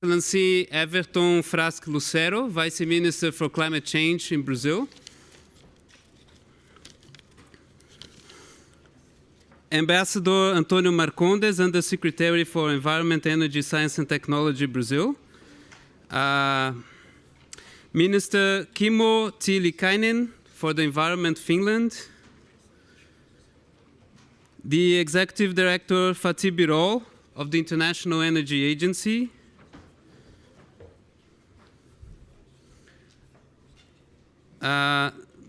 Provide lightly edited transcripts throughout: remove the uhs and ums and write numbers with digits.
Excellency Everton Frasque Lucero, Vice Minister for Climate Change in Brazil. Ambassador Antônio Marcondes, Undersecretary for Environment, Energy, Science and Technology, Brazil. Minister Kimmo Tiilikainen for the Environment, Finland. The Executive Director Fatih Birol of the International Energy Agency.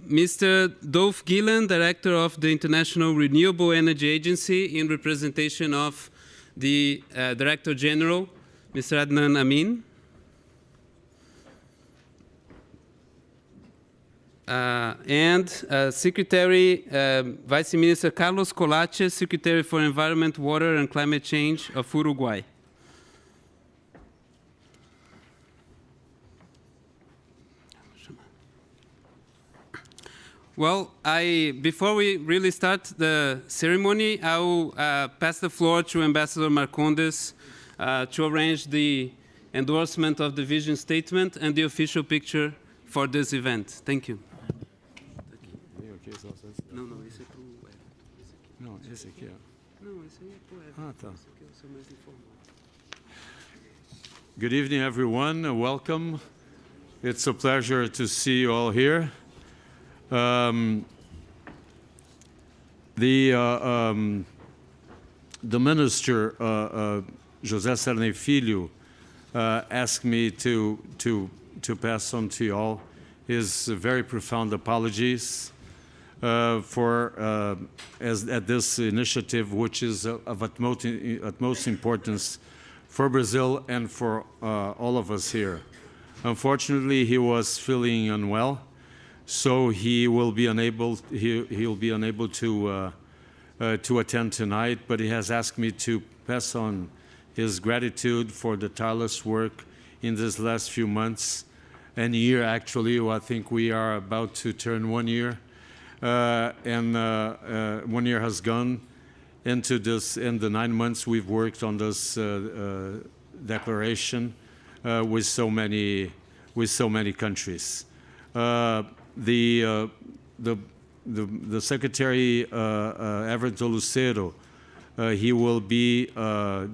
Mr. Dolf Gillen, Director of the International Renewable Energy Agency, in representation of the Director General, Mr. Adnan Amin. And Secretary, Vice Minister Carlos Colache, Secretary for Environment, Water and Climate Change of Uruguay. Well, before we really start the ceremony, I will pass the floor to Ambassador Marcondes to arrange the endorsement of the vision statement and the official picture for this event. Thank you. Não, esse é pro Everton. Não, esse aqui, ó. Não, esse aí é pro Everton. Ah, tá. Esse aqui é o seu mais informal. Good evening, everyone. Welcome. It's a pleasure to see you all here. The minister, José Sarney Filho, asked me to pass on to you all his very profound apologies at this initiative, which is of utmost importance for Brazil and for all of us here. Unfortunately, he was feeling unwell, so he will be unable. He'll be unable to attend tonight. But he has asked me to pass on his gratitude for the tireless work in these last few months and year. Actually, I think we are about to turn 1 year, and 1 year has gone into this. In the 9 months we've worked on this declaration with so many countries. The Secretary Everton Lucero, he will be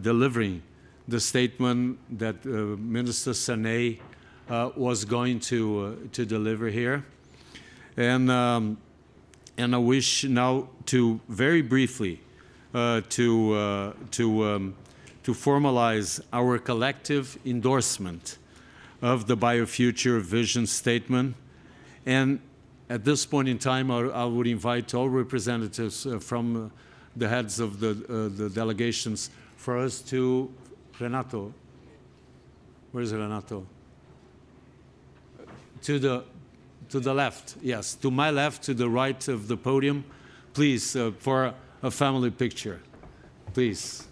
delivering the statement that Minister Sarney was going to deliver here, and I wish now to very briefly to formalize our collective endorsement of the Biofuture Vision Statement. And at this point in time, I would invite all representatives from the heads of the delegations for us to, Renato, where's Renato? To the left, yes, to my left, to the right of the podium, please, for a family picture, please.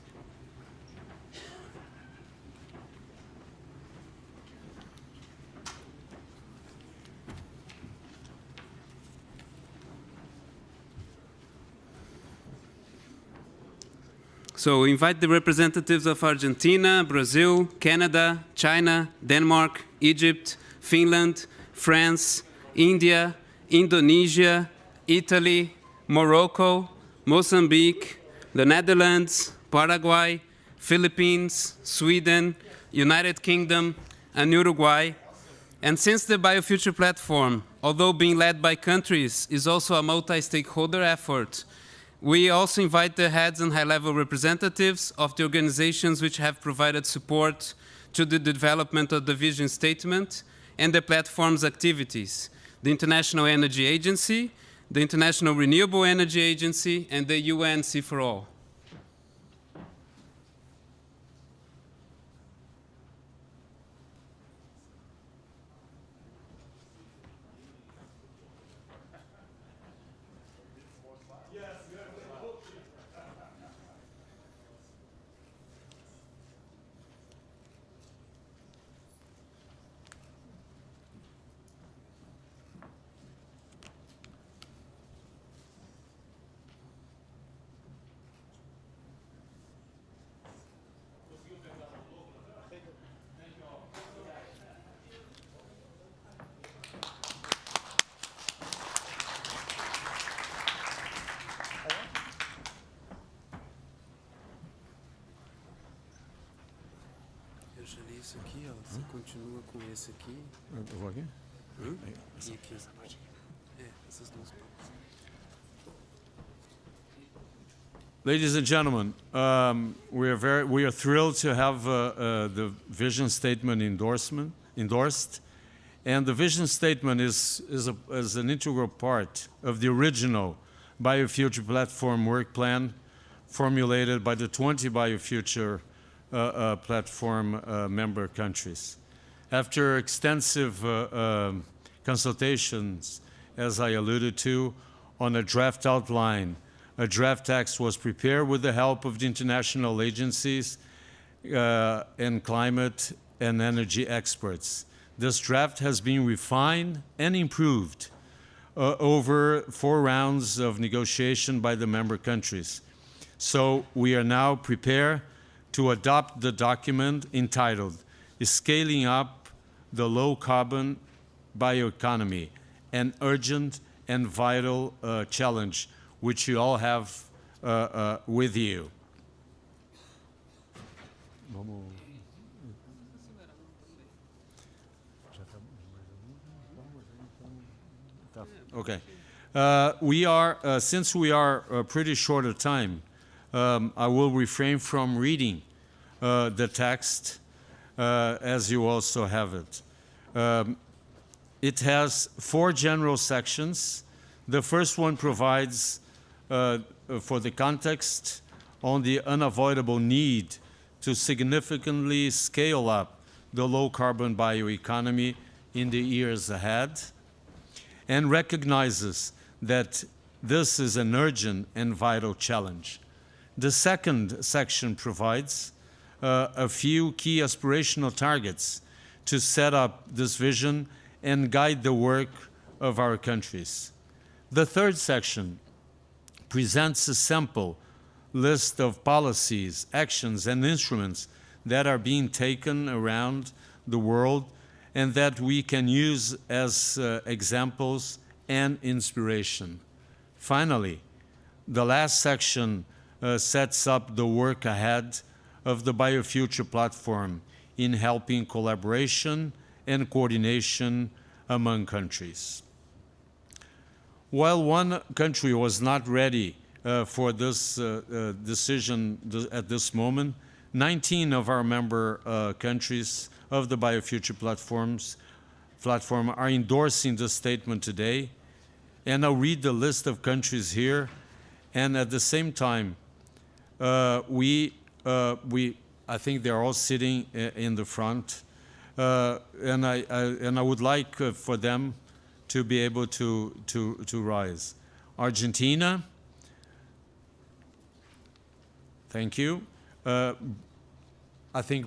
So invite the representatives of Argentina, Brazil, Canada, China, Denmark, Egypt, Finland, France, India, Indonesia, Italy, Morocco, Mozambique, the Netherlands, Paraguay, Philippines, Sweden, United Kingdom, and Uruguay. And since the Biofuture Platform, although being led by countries, is also a multi-stakeholder effort, we also invite the heads and high-level representatives of the organizations which have provided support to the development of the vision statement and the platform's activities: the International Energy Agency, the International Renewable Energy Agency, and the UNC for All. continua com esse aqui. Eu vou aqui? E aqui. Essas duas partes. Ladies and gentlemen, we are thrilled to have the vision statement endorsed, and the vision statement is an integral part of the original Biofuture Platform work plan formulated by the 20 Biofuture Platform member countries. After extensive consultations, as I alluded to, on a draft outline, a draft text was prepared with the help of the international agencies and climate and energy experts. This draft has been refined and improved over 4 rounds of negotiation by the member countries. So we are now prepared to adopt the document entitled Scaling Up the Low-Carbon Bioeconomy, an Urgent and Vital Challenge, which you all have with you. Okay. Since we are pretty short of time, I will refrain from reading the text as you also have it. It has 4 general sections. The first one provides for the context on the unavoidable need to significantly scale up the low-carbon bioeconomy in the years ahead, and recognizes that this is an urgent and vital challenge. The second section provides a few key aspirational targets to set up this vision and guide the work of our countries. The third section presents a sample list of policies, actions, and instruments that are being taken around the world and that we can use as examples and inspiration. Finally, the last section sets up the work ahead of the Biofuture Platform in helping collaboration and coordination among countries. While one country was not ready for this decision at this moment, 19 of our member countries of the Biofuture Platform are endorsing the statement today. And I'll read the list of countries here. And at the same time, I think they're all sitting in the front. And I would like for them to be able to rise. Argentina, thank you. I think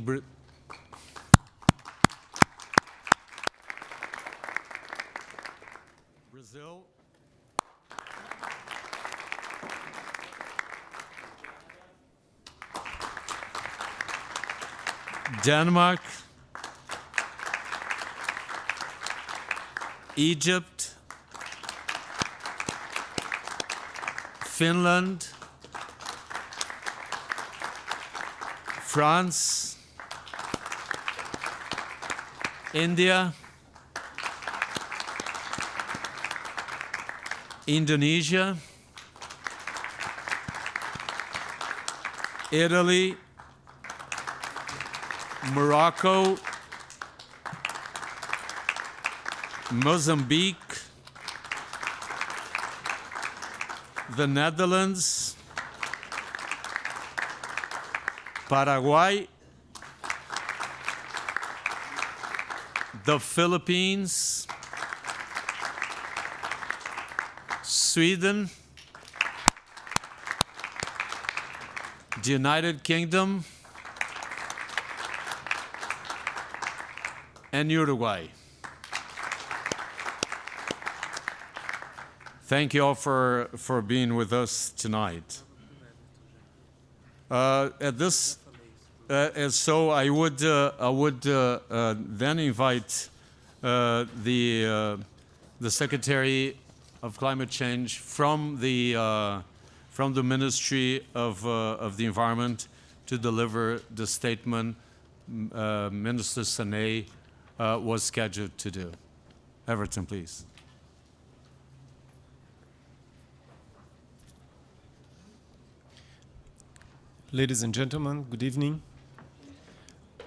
Brazil, Denmark, Egypt, Finland, France, India, Indonesia, Italy, Morocco, Mozambique, the Netherlands, Paraguay, the Philippines, Sweden, the United Kingdom, and Uruguay. Thank you all for being with us tonight. So I would then invite the Secretary of Climate Change from the Ministry of the Environment to deliver the statement. Minister Sarney was scheduled to do. Everton, please. Ladies and gentlemen, good evening.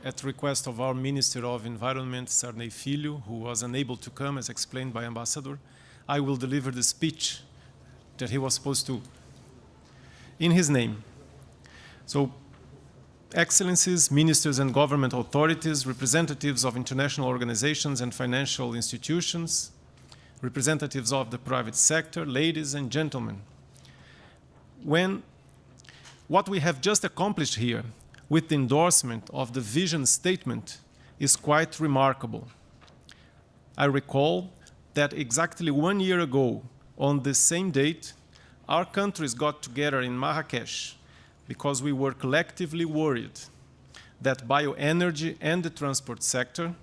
At the request of our Minister of Environment, Sarney Filho, who was unable to come as explained by Ambassador, I will deliver the speech that he was supposed to in his name. So, Excellencies, Ministers and government authorities, representatives of international organizations and financial institutions, representatives of the private sector, ladies and gentlemen, what we have just accomplished here with the endorsement of the vision statement is quite remarkable. I recall that exactly 1 year ago, on the same date, our countries got together in Marrakesh because we were collectively worried that bioenergy and the transport sector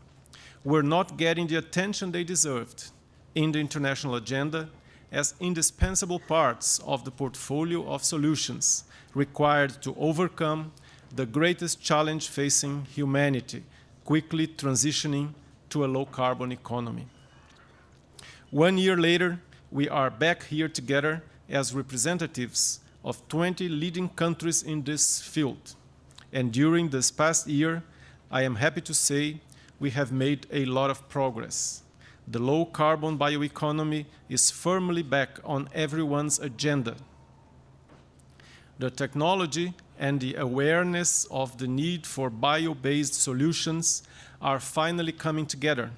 were not getting the attention they deserved in the international agenda as indispensable parts of the portfolio of solutions required to overcome the greatest challenge facing humanity, quickly transitioning to a low-carbon economy. 1 year later, we are back here together as representatives of 20 leading countries in this field. And during this past year, I am happy to say we have made a lot of progress. The low-carbon bioeconomy is firmly back on everyone's agenda. The technology and the awareness of the need for bio-based solutions are finally coming together.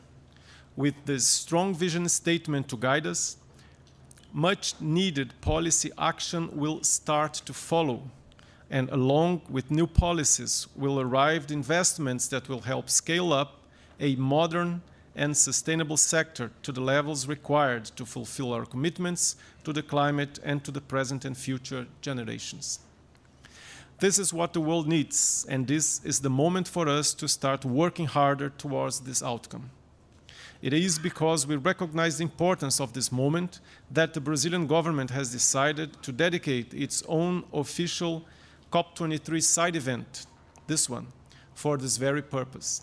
With this strong vision statement to guide us, much needed policy action will start to follow, and along with new policies will arrive the investments that will help scale up a modern and sustainable sector to the levels required to fulfill our commitments to the climate and to the present and future generations. This is what the world needs, and this is the moment for us to start working harder towards this outcome. It is because we recognize the importance of this moment that the Brazilian government has decided to dedicate its own official COP23 side event, this one, for this very purpose.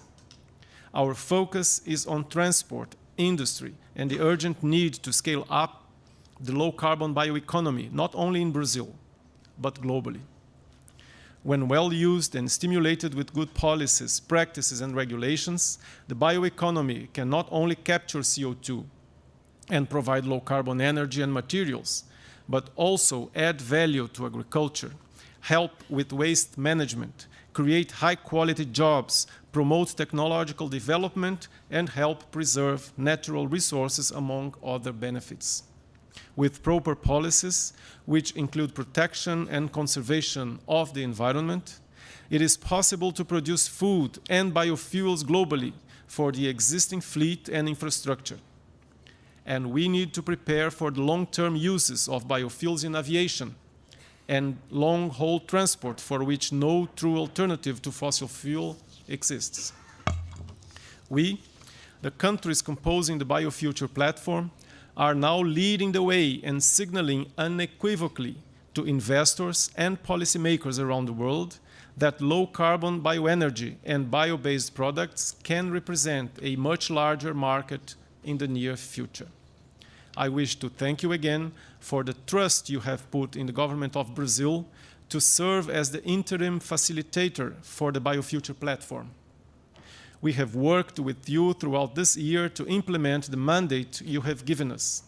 Our focus is on transport, industry, and the urgent need to scale up the low-carbon bioeconomy, not only in Brazil, but globally. When well used and stimulated with good policies, practices, and regulations, the bioeconomy can not only capture CO2 and provide low-carbon energy and materials, but also add value to agriculture, help with waste management, create high-quality jobs, promote technological development, and help preserve natural resources, among other benefits. With proper policies, which include protection and conservation of the environment, it is possible to produce food and biofuels globally for the existing fleet and infrastructure. And we need to prepare for the long-term uses of biofuels in aviation and long-haul transport, for which no true alternative to fossil fuel exists. We, the countries composing the Biofuture Platform, are now leading the way and signaling unequivocally to investors and policymakers around the world that low-carbon bioenergy and bio-based products can represent a much larger market in the near future. I wish to thank you again for the trust you have put in the government of Brazil to serve as the interim facilitator for the Biofuture Platform. We have worked with you throughout this year to implement the mandate you have given us.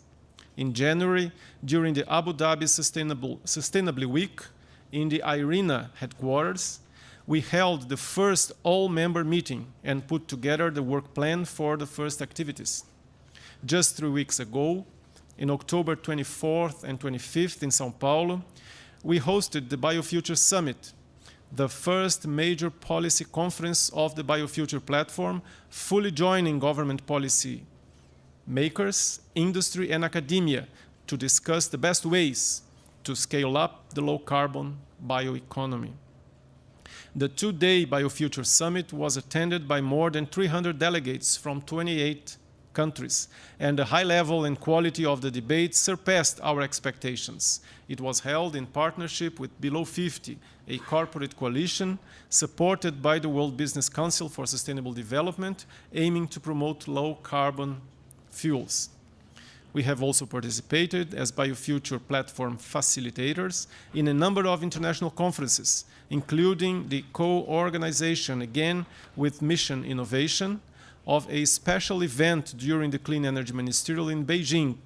In January, during the Abu Dhabi Sustainably Week in the IRENA headquarters, we held the first all-member meeting and put together the work plan for the first activities. Just 3 weeks ago, in October 24th and 25th in São Paulo, we hosted the Biofuture Summit, the first major policy conference of the Biofuture Platform, fully joining government policy makers, industry, and academia to discuss the best ways to scale up the low-carbon bioeconomy. The 2-day Biofuture Summit was attended by more than 300 delegates from 28 countries, and the high level and quality of the debate surpassed our expectations. It was held in partnership with Below 50, a corporate coalition supported by the World Business Council for Sustainable Development, aiming to promote low-carbon fuels. We have also participated as Biofuture Platform facilitators in a number of international conferences, including the co-organization, again with Mission Innovation, of a special event during the Clean Energy Ministerial in Beijing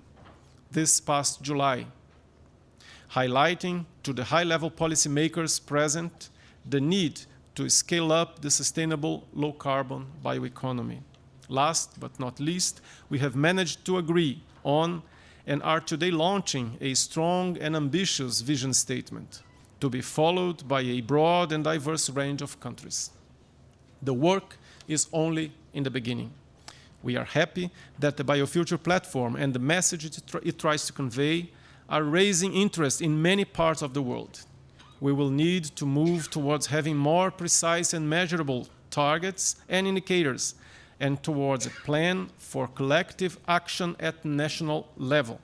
this past July, highlighting to the high-level policymakers present the need to scale up the sustainable low-carbon bioeconomy. Last but not least, we have managed to agree on and are today launching a strong and ambitious vision statement to be followed by a broad and diverse range of countries. The work is only in the beginning. We are happy that the Biofuture Platform and the message it tries to convey are raising interest in many parts of the world. We will need to move towards having more precise and measurable targets and indicators, and towards a plan for collective action at national level.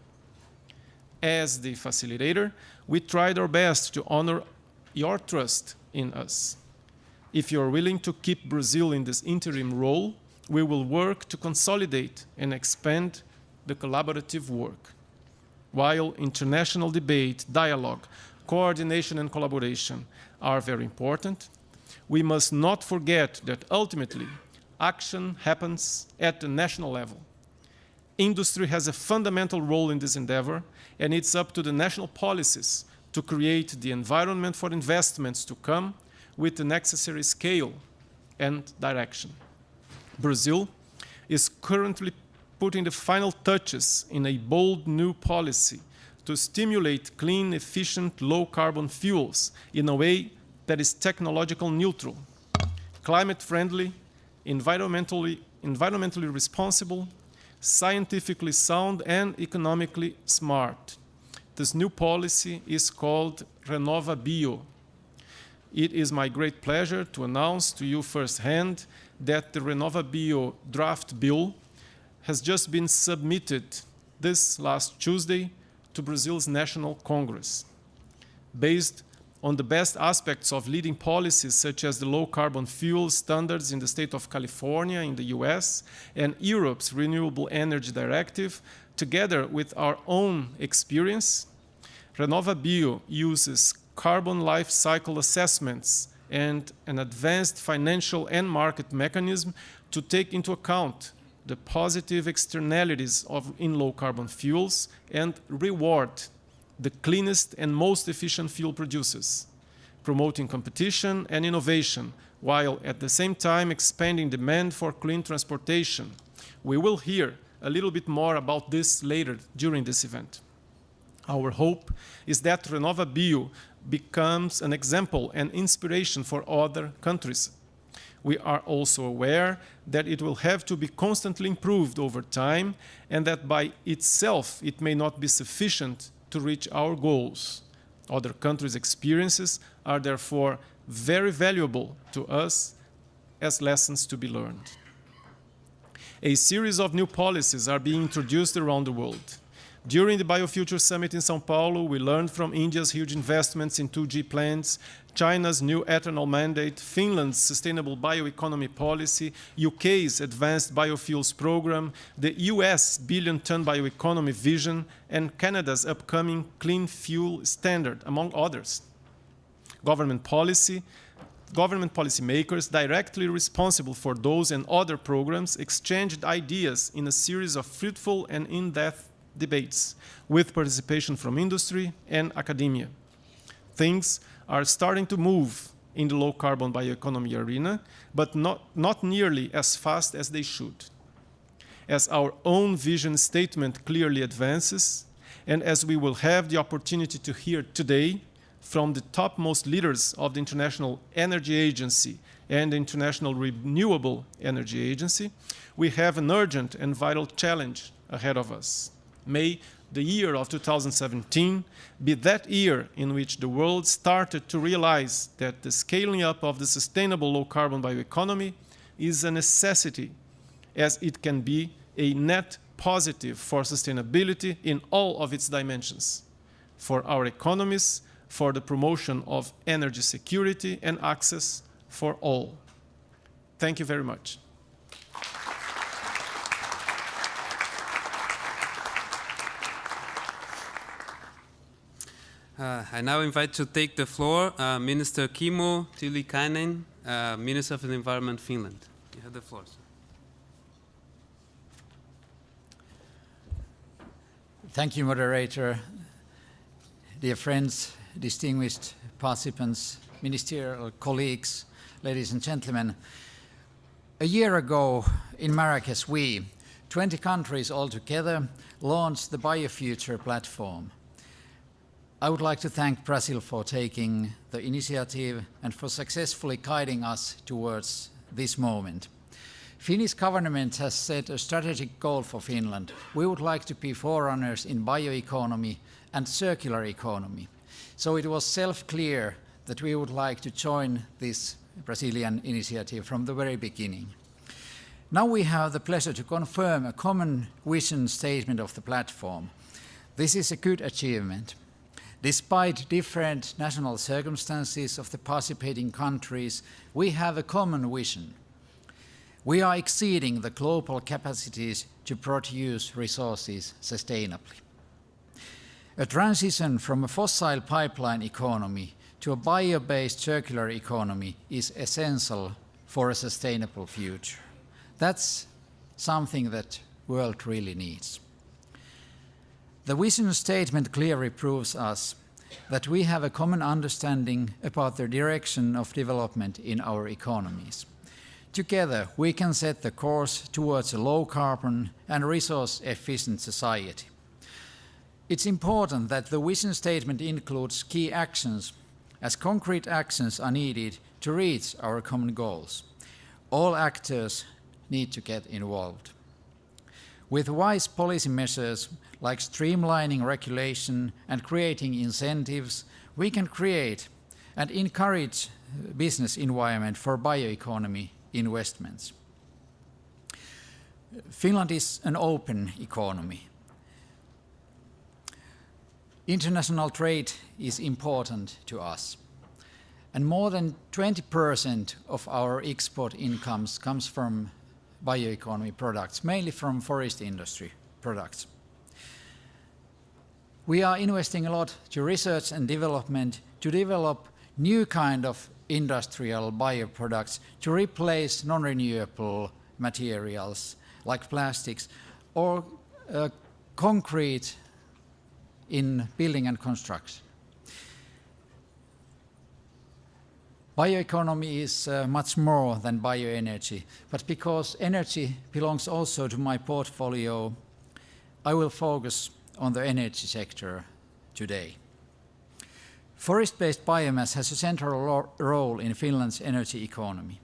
As the facilitator, we tried our best to honor your trust in us. If you are willing to keep Brazil in this interim role, we will work to consolidate and expand the collaborative work. While international debate, dialogue, coordination and collaboration are very important, we must not forget that ultimately action happens at the national level. Industry has a fundamental role in this endeavor, and it's up to the national policies to create the environment for investments to come with the necessary scale and direction. Brazil is currently putting the final touches in a bold new policy to stimulate clean, efficient, low-carbon fuels in a way that is technological neutral, climate-friendly, environmentally responsible, scientifically sound, and economically smart. This new policy is called RenovaBio. It is my great pleasure to announce to you firsthand that the RenovaBio draft bill has just been submitted this last Tuesday to Brazil's National Congress. Based on the best aspects of leading policies such as the low-carbon fuel standards in the state of California in the US and Europe's Renewable Energy Directive, together with our own experience, RenovaBio uses carbon life cycle assessments and an advanced financial and market mechanism to take into account the positive externalities in low-carbon fuels and reward the cleanest and most efficient fuel producers, promoting competition and innovation, while at the same time expanding demand for clean transportation. We will hear a little bit more about this later during this event. Our hope is that RenovaBio becomes an example and inspiration for other countries. We are also aware that it will have to be constantly improved over time, and that by itself it may not be sufficient to reach our goals. Other countries' experiences are therefore very valuable to us as lessons to be learned. A series of new policies are being introduced around the world. During the Biofuture Summit in São Paulo, we learned from India's huge investments in 2G plants, China's new ethanol mandate, Finland's sustainable bioeconomy policy, UK's advanced biofuels program, the US billion-ton bioeconomy vision, and Canada's upcoming clean fuel standard, among others. Government policymakers directly responsible for those and other programs exchanged ideas in a series of fruitful and in-depth debates with participation from industry and academia. Things are starting to move in the low-carbon bioeconomy arena, but not nearly as fast as they should. As our own vision statement clearly advances, and as we will have the opportunity to hear today from the topmost leaders of the International Energy Agency and the International Renewable Energy Agency, we have an urgent and vital challenge ahead of us. May the year of 2017 be that year in which the world started to realize that the scaling up of the sustainable low-carbon bioeconomy is a necessity, as it can be a net positive for sustainability in all of its dimensions, for our economies, for the promotion of energy security and access for all. Thank you very much. I now invite to take the floor Minister Kimmo Tiilikainen, Minister of the Environment, Finland. You have the floor, sir. Thank you, moderator. Dear friends, distinguished participants, ministerial colleagues, ladies and gentlemen. A year ago in Marrakesh, we, 20 countries altogether, launched the Biofuture Platform. I would like to thank Brazil for taking the initiative and for successfully guiding us towards this moment. Finnish government has set a strategic goal for Finland. We would like to be forerunners in bioeconomy and circular economy. So it was self-clear that we would like to join this Brazilian initiative from the very beginning. Now we have the pleasure to confirm a common vision statement of the platform. This is a good achievement. Despite different national circumstances of the participating countries, we have a common vision. We are exceeding the global capacities to produce resources sustainably. A transition from a fossil pipeline economy to a bio-based circular economy is essential for a sustainable future. That's something that the world really needs. The vision statement clearly proves us that we have a common understanding about the direction of development in our economies. Together, we can set the course towards a low-carbon and resource-efficient society. It's important that the vision statement includes key actions, as concrete actions are needed to reach our common goals. All actors need to get involved. With wise policy measures like streamlining regulation and creating incentives, we can create and encourage business environment for bioeconomy investments. Finland is an open economy. International trade is important to us. And more than 20% of our export incomes comes from bioeconomy products, mainly from forest industry products. We are investing a lot to research and development to develop new kind of industrial bioproducts to replace non-renewable materials like plastics or concrete in building and construction. Bioeconomy is much more than bioenergy, but because energy belongs also to my portfolio, I will focus on the energy sector today. Forest-based biomass has a central role in Finland's energy economy.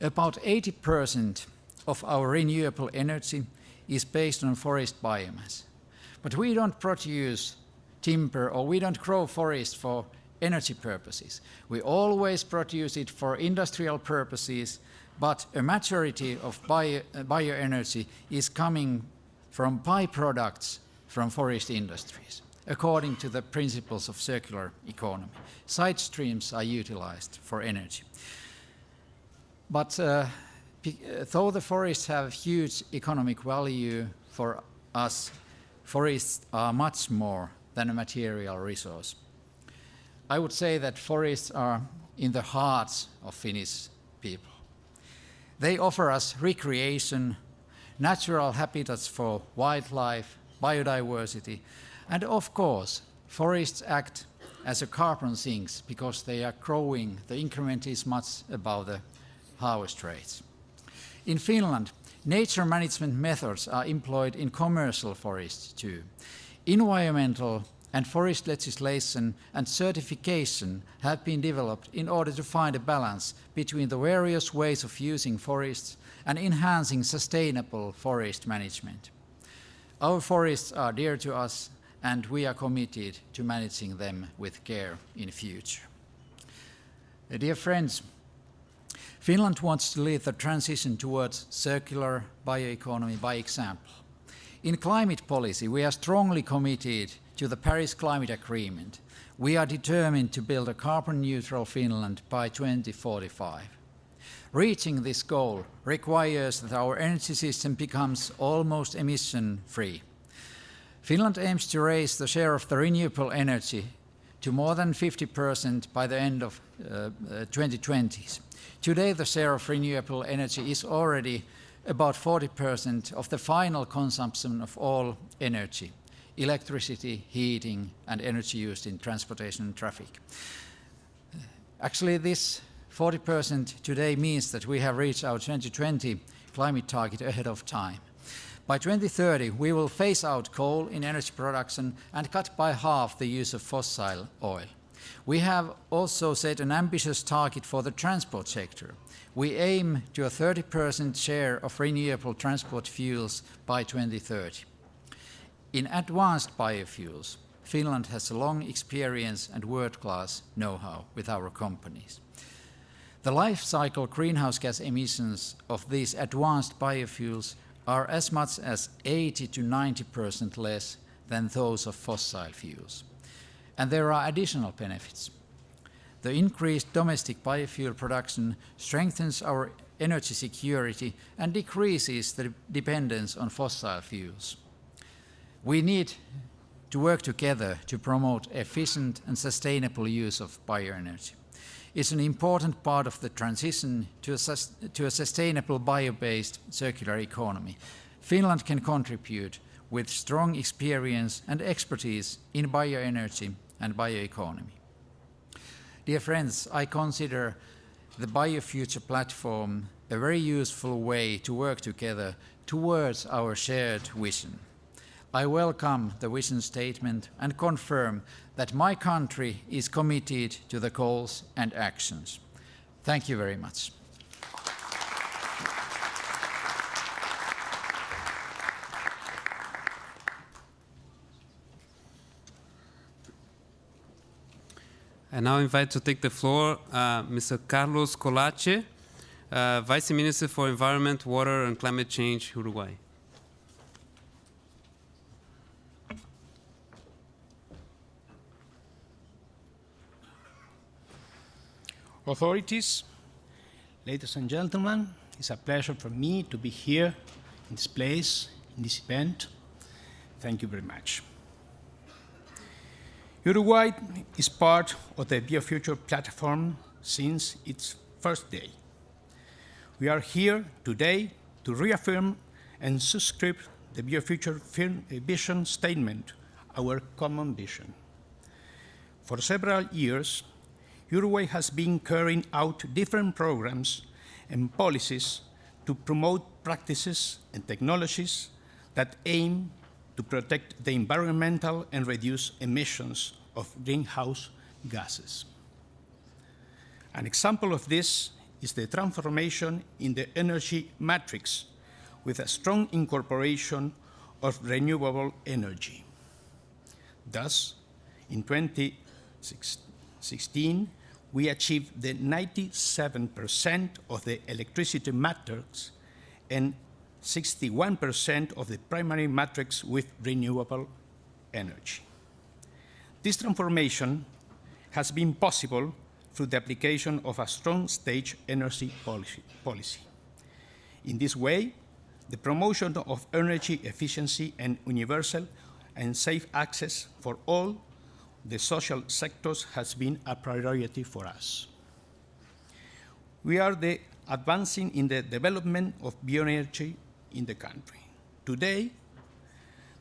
About 80% of our renewable energy is based on forest biomass. But we don't produce timber or we don't grow forest for energy purposes. We always produce it for industrial purposes, but a majority of bioenergy is coming from byproducts from forest industries, according to the principles of circular economy. Side streams are utilized for energy. But though the forests have huge economic value for us, forests are much more than a material resource. I would say that forests are in the hearts of Finnish people. They offer us recreation, natural habitats for wildlife, biodiversity, and of course, forests act as a carbon sinks because they are growing. The increment is much above the harvest rates. In Finland, nature management methods are employed in commercial forests too. Environmental and forest legislation and certification have been developed in order to find a balance between the various ways of using forests and enhancing sustainable forest management. Our forests are dear to us, and we are committed to managing them with care in future. Dear friends, Finland wants to lead the transition towards circular bioeconomy by example. In climate policy, we are strongly committed to the Paris Climate Agreement. We are determined to build a carbon-neutral Finland by 2045. Reaching this goal requires that our energy system becomes almost emission-free. Finland aims to raise the share of the renewable energy to more than 50% by the end of 2020s. Today, the share of renewable energy is already about 40% of the final consumption of all energy, electricity, heating, and energy used in transportation and traffic. Actually, this 40% today means that we have reached our 2020 climate target ahead of time. By 2030, we will phase out coal in energy production and cut by half the use of fossil oil. We have also set an ambitious target for the transport sector. We aim to a 30% share of renewable transport fuels by 2030. In advanced biofuels, Finland has a long experience and world-class know-how with our companies. The life cycle greenhouse gas emissions of these advanced biofuels are as much as 80 to 90% less than those of fossil fuels. And there are additional benefits. The increased domestic biofuel production strengthens our energy security and decreases the dependence on fossil fuels. We need to work together to promote efficient and sustainable use of bioenergy. It's an important part of the transition to a sustainable bio-based circular economy. Finland can contribute with strong experience and expertise in bioenergy and bioeconomy. Dear friends, I consider the Biofuture Platform a very useful way to work together towards our shared vision. I welcome the vision statement and confirm that my country is committed to the goals and actions. Thank you very much. I now invite to take the floor Mr. Carlos Colache, Vice Minister for Environment, Water and Climate Change, Uruguay. Authorities, ladies and gentlemen, it's a pleasure for me to be here in this place, in this event. Thank you very much. Uruguay is part of the Biofuture Platform since its first day. We are here today to reaffirm and subscribe the Biofuture Vision Statement, our common vision. For several years, Uruguay has been carrying out different programs and policies to promote practices and technologies that aim to protect the environmental and reduce emissions of greenhouse gases. An example of this is the transformation in the energy matrix with a strong incorporation of renewable energy. Thus, in 2016, we achieved the 97% of the electricity matrix and 61% of the primary matrix with renewable energy. This transformation has been possible through the application of a strong state energy policy. In this way, the promotion of energy efficiency and universal and safe access for all the social sectors has been a priority for us. We are advancing in the development of bioenergy in the country. Today,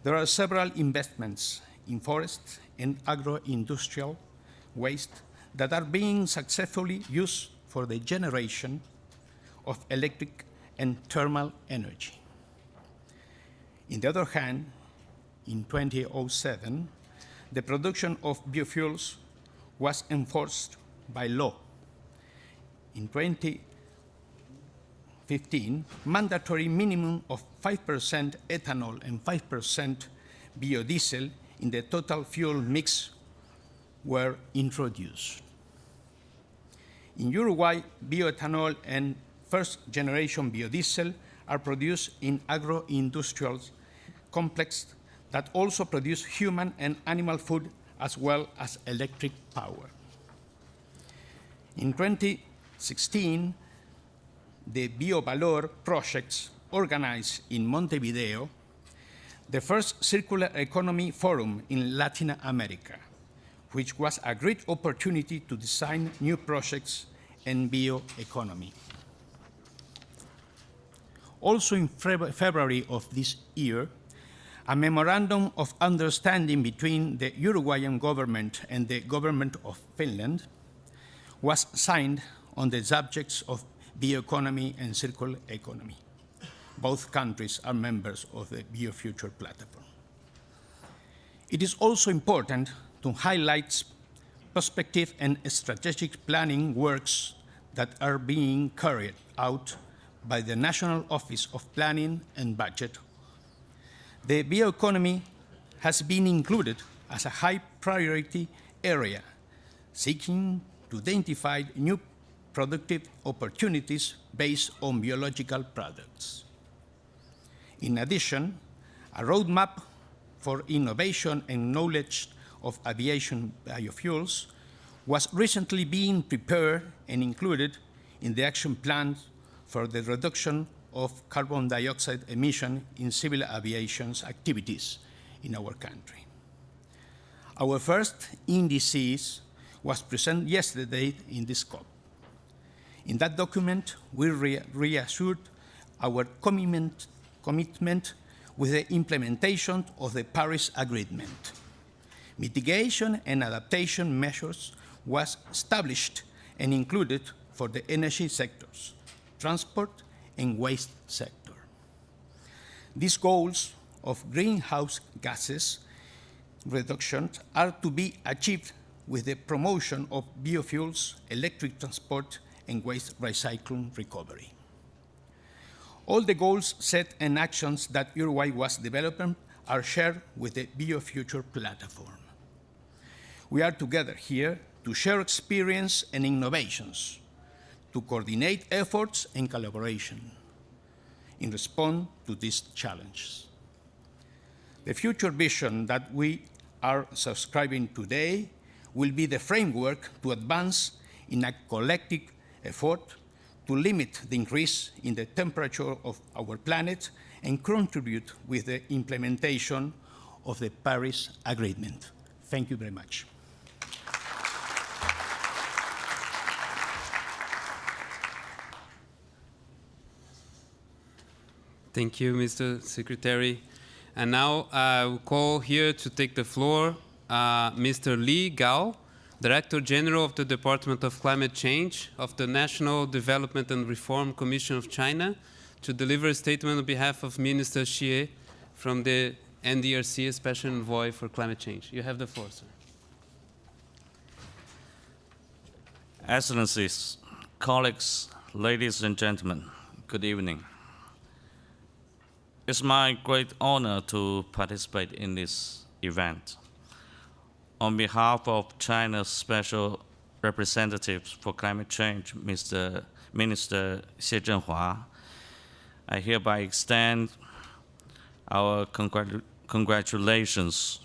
there are several investments in forests and agro-industrial waste that are being successfully used for the generation of electric and thermal energy. On the other hand, in 2007, the production of biofuels was enforced by law. In 2015, mandatory minimum of 5% ethanol and 5% biodiesel in the total fuel mix were introduced. In Uruguay, bioethanol and first-generation biodiesel are produced in agro-industrial complex that also produce human and animal food as well as electric power. In 2016, the BioValor projects organized in Montevideo the first circular economy forum in Latin America, which was a great opportunity to design new projects in bioeconomy. Also in February of this year, a memorandum of understanding between the Uruguayan government and the government of Finland was signed on the subjects of bioeconomy and circular economy. Both countries are members of the Biofuture Platform. It is also important to highlight prospective and strategic planning works that are being carried out by the National Office of Planning and Budget. The bioeconomy has been included as a high priority area, seeking to identify new productive opportunities based on biological products. In addition, a roadmap for innovation and knowledge of aviation biofuels was recently being prepared and included in the action plan for the reduction of carbon dioxide emission in civil aviation activities in our country. Our first indices was presented yesterday in this COP. In that document, we reassured our commitment with the implementation of the Paris Agreement. Mitigation and adaptation measures was established and included for the energy sectors, transport, and waste sector. These goals of greenhouse gases reduction are to be achieved with the promotion of biofuels, electric transport, and waste recycling recovery. All the goals set and actions that Uruguay was developing are shared with the Biofuture Platform. We are together here to share experience and innovations, to coordinate efforts and collaboration in response to these challenges. The future vision that we are subscribing today will be the framework to advance in a collective effort to limit the increase in the temperature of our planet and contribute with the implementation of the Paris Agreement. Thank you very much. Thank you, Mr. Secretary. And now I will call here to take the floor Mr. Li Gao, Director General of the Department of Climate Change of the National Development and Reform Commission of China, to deliver a statement on behalf of Minister Xie from the NDRC, Special Envoy for Climate Change. You have the floor, sir. Excellencies, colleagues, ladies and gentlemen, good evening. It's my great honor to participate in this event. On behalf of China's Special Representative for Climate Change, Minister Xie Zhenhua, I hereby extend our congratulations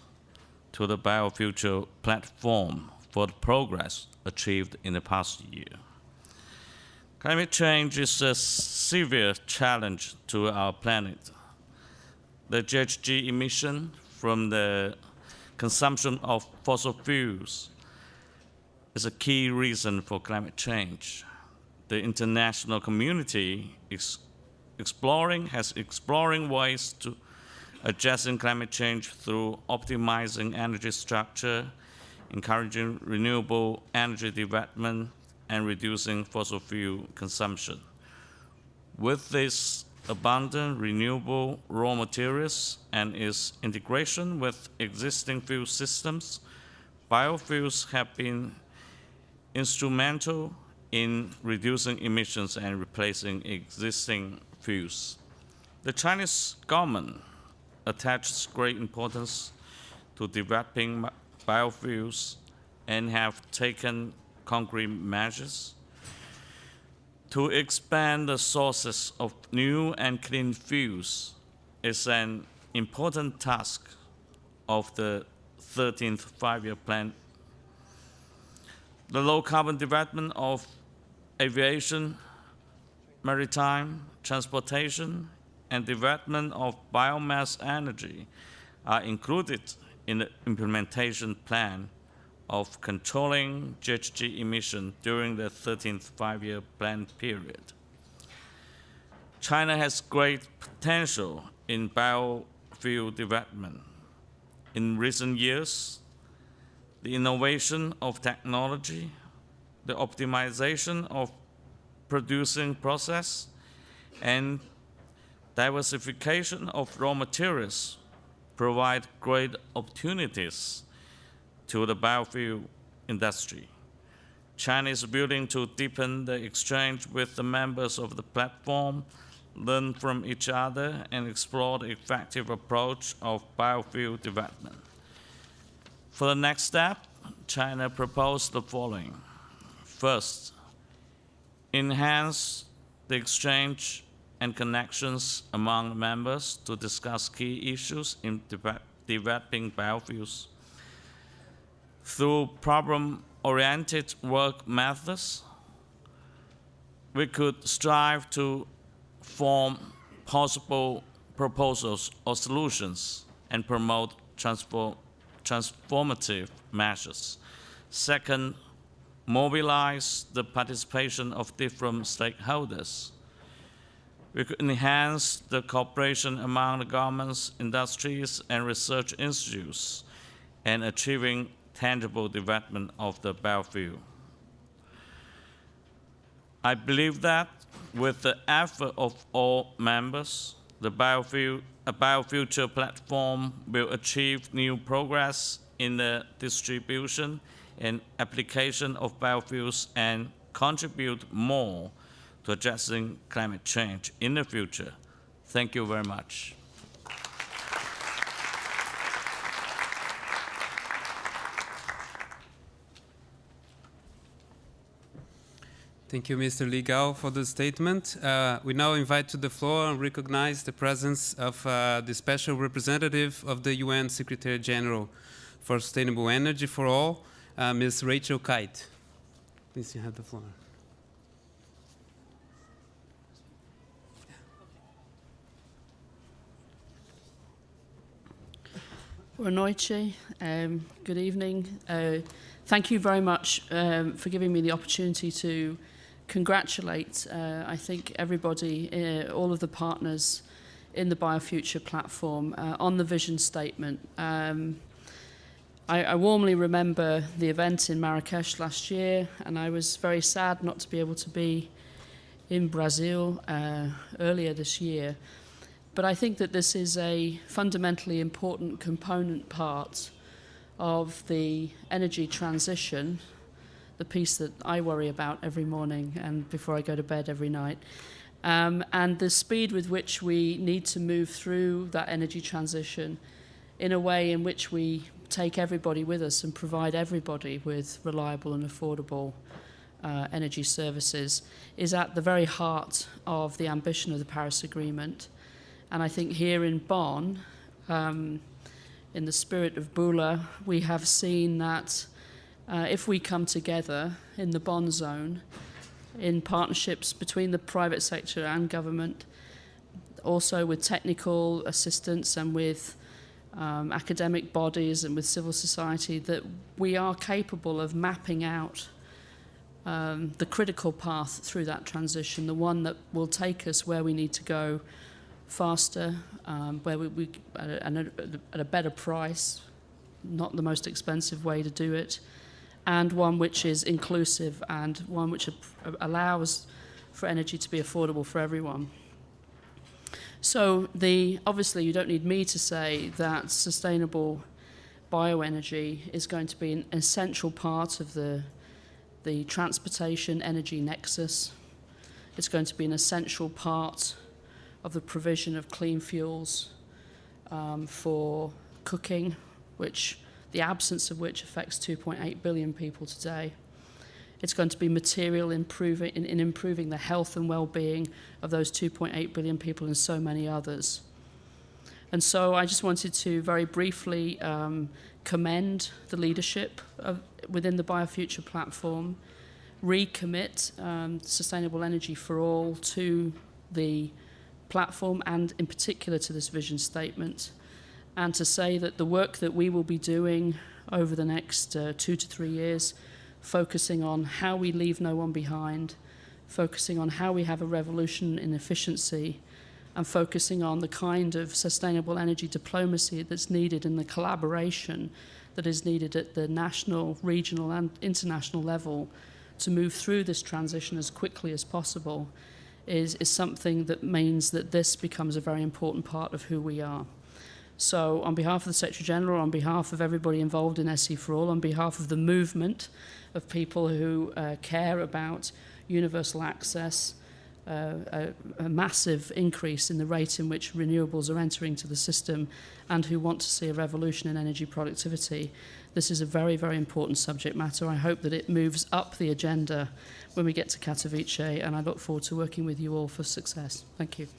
to the Biofuture Platform for the progress achieved in the past year. Climate change is a severe challenge to our planet. The GHG emission from the consumption of fossil fuels is a key reason for climate change. The international community is exploring ways to addressing climate change through optimizing energy structure, encouraging renewable energy development, and reducing fossil fuel consumption. With this abundant renewable raw materials and its integration with existing fuel systems, biofuels have been instrumental in reducing emissions and replacing existing fuels. The Chinese government attaches great importance to developing biofuels and have taken concrete measures To expand the sources of new and clean fuels is an important task of the 13th Five-Year Plan. The low-carbon development of aviation, maritime, transportation, and development of biomass energy are included in the implementation plan of controlling GHG emission during the 13th Five-Year Plan period. China has great potential in biofuel development. In recent years, the innovation of technology, the optimization of producing process, and diversification of raw materials provide great opportunities to the biofuel industry. China is willing to deepen the exchange with the members of the platform, learn from each other, and explore the effective approach of biofuel development. For the next step, China proposed the following. First, enhance the exchange and connections among members to discuss key issues in developing biofuels. Through problem-oriented work methods, we could strive to form possible proposals or solutions and promote transformative measures. Second, mobilize the participation of different stakeholders. We could enhance the cooperation among the governments, industries, and research institutes in achieving tangible development of the biofuel. I believe that with the effort of all members, a Biofuture Platform will achieve new progress in the distribution and application of biofuels and contribute more to addressing climate change in the future. Thank you very much. Thank you, Mr. Li Gao, for the statement. We now invite to the floor and recognize the presence of the Special Representative of the UN Secretary General for Sustainable Energy for All, Ms. Rachel Kyte. Please, you have the floor. Boa noite. Good evening. Thank you very much for giving me the opportunity to congratulate, I think, everybody, all of the partners in the Biofuture Platform on the vision statement. I warmly remember the event in Marrakesh last year, and I was very sad not to be able to be in Brazil earlier this year. But I think that this is a fundamentally important component part of the energy transition, the piece that I worry about every morning and before I go to bed every night, and the speed with which we need to move through that energy transition in a way in which we take everybody with us and provide everybody with reliable and affordable energy services is at the very heart of the ambition of the Paris Agreement. And I think here in Bonn, in the spirit of Bula, we have seen that if we come together in the Bonn zone, in partnerships between the private sector and government, also with technical assistance and with academic bodies and with civil society, that we are capable of mapping out the critical path through that transition, the one that will take us where we need to go faster, where we at a better price, not the most expensive way to do it, and one which is inclusive and one which allows for energy to be affordable for everyone. So obviously you don't need me to say that sustainable bioenergy is going to be an essential part of the transportation energy nexus. It's going to be an essential part of the provision of clean fuels for cooking, the absence of which affects 2.8 billion people today. It's going to be material in improving the health and well-being of those 2.8 billion people and so many others. And so I just wanted to very briefly commend the leadership within the Biofuture Platform, recommit sustainable energy for all to the platform and in particular to this vision statement, and to say that the work that we will be doing over the next 2 to 3 years, focusing on how we leave no one behind, focusing on how we have a revolution in efficiency, and focusing on the kind of sustainable energy diplomacy that's needed and the collaboration that is needed at the national, regional and international level to move through this transition as quickly as possible is something that means that this becomes a very important part of who we are. So on behalf of the Secretary General, on behalf of everybody involved in SE for All, on behalf of the movement of people who care about universal access, a massive increase in the rate in which renewables are entering to the system and who want to see a revolution in energy productivity, this is a very, very important subject matter. I hope that it moves up the agenda when we get to Katowice, and I look forward to working with you all for success. Thank you.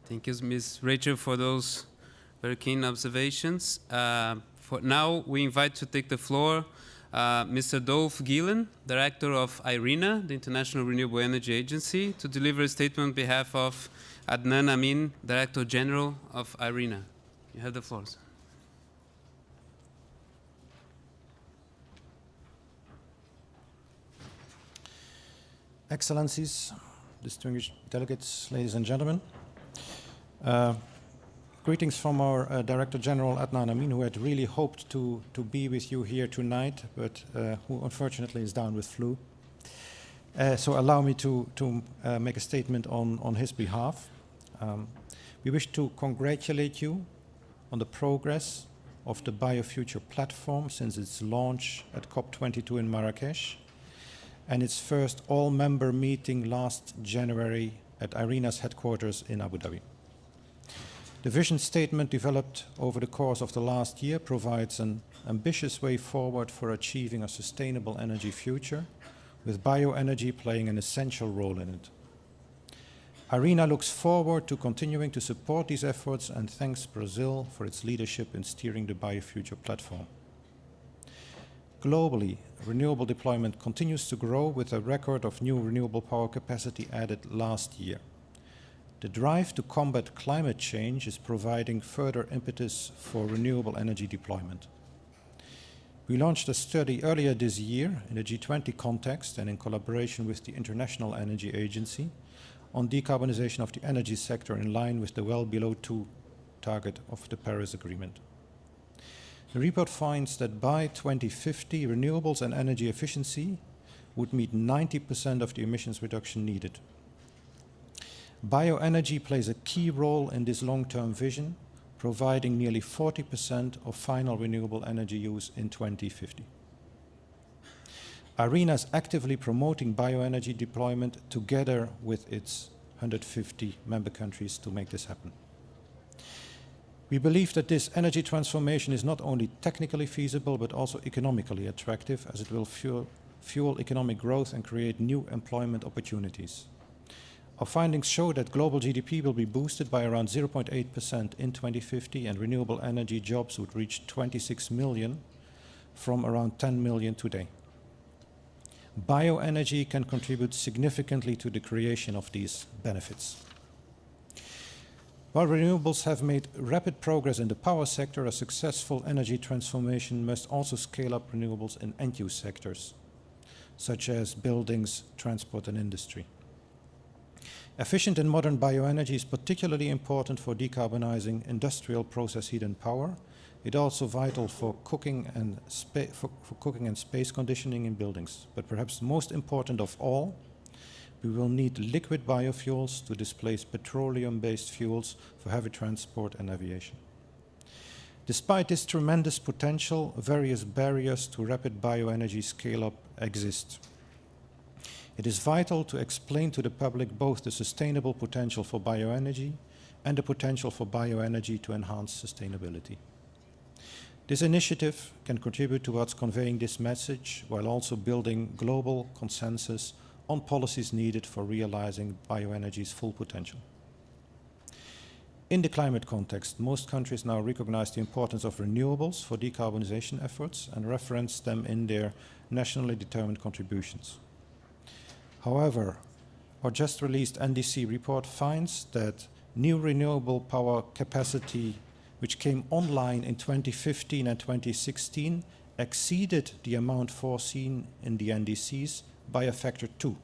Thank you, Ms. Rachel, for those very keen observations. For now, we invite to take the floor Mr. Dolph Gillen, Director of IRENA, the International Renewable Energy Agency, to deliver a statement on behalf of Adnan Amin, Director General of IRENA. You have the floor, sir. Excellencies, distinguished delegates, ladies and gentlemen. Greetings from our Director General Adnan Amin, who had really hoped to be with you here tonight, but who unfortunately is down with flu. So allow me to make a statement on his behalf. We wish to congratulate you on the progress of the Biofuture Platform since its launch at COP22 in Marrakesh and its first all-member meeting last January at IRENA's headquarters in Abu Dhabi. The vision statement developed over the course of the last year provides an ambitious way forward for achieving a sustainable energy future, with bioenergy playing an essential role in it. IRENA looks forward to continuing to support these efforts and thanks Brazil for its leadership in steering the Biofuture Platform. Globally, renewable deployment continues to grow with a record of new renewable power capacity added last year. The drive to combat climate change is providing further impetus for renewable energy deployment. We launched a study earlier this year in the G20 context and in collaboration with the International Energy Agency on decarbonization of the energy sector in line with the well below 2 target of the Paris Agreement. The report finds that by 2050, renewables and energy efficiency would meet 90% of the emissions reduction needed. Bioenergy plays a key role in this long-term vision, providing nearly 40% of final renewable energy use in 2050. IRENA is actively promoting bioenergy deployment together with its 150 member countries to make this happen. We believe that this energy transformation is not only technically feasible but also economically attractive, as it will fuel economic growth and create new employment opportunities. Our findings show that global GDP will be boosted by around 0.8% in 2050, and renewable energy jobs would reach 26 million from around 10 million today. Bioenergy can contribute significantly to the creation of these benefits. While renewables have made rapid progress in the power sector, a successful energy transformation must also scale up renewables in end-use sectors, such as buildings, transport, and industry. Efficient and modern bioenergy is particularly important for decarbonizing industrial process heat and power. It's also vital for cooking and space conditioning in buildings. But perhaps most important of all, we will need liquid biofuels to displace petroleum-based fuels for heavy transport and aviation. Despite this tremendous potential, various barriers to rapid bioenergy scale-up exist. It is vital to explain to the public both the sustainable potential for bioenergy and the potential for bioenergy to enhance sustainability. This initiative can contribute towards conveying this message while also building global consensus on policies needed for realizing bioenergy's full potential. In the climate context, most countries now recognize the importance of renewables for decarbonization efforts and reference them in their nationally determined contributions. However, our just released NDC report finds that new renewable power capacity which came online in 2015 and 2016 exceeded the amount foreseen in the NDCs by a factor 2.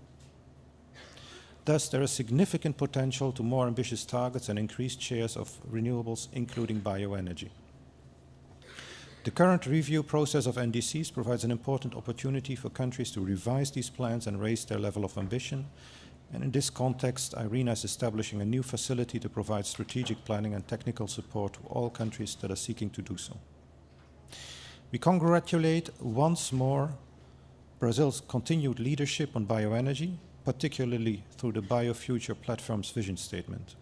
Thus, there is significant potential to more ambitious targets and increased shares of renewables, including bioenergy. The current review process of NDCs provides an important opportunity for countries to revise these plans and raise their level of ambition. And in this context, IRENA is establishing a new facility to provide strategic planning and technical support to all countries that are seeking to do so. We congratulate once more Brazil's continued leadership on bioenergy, particularly through the Biofuture Platform's vision statement.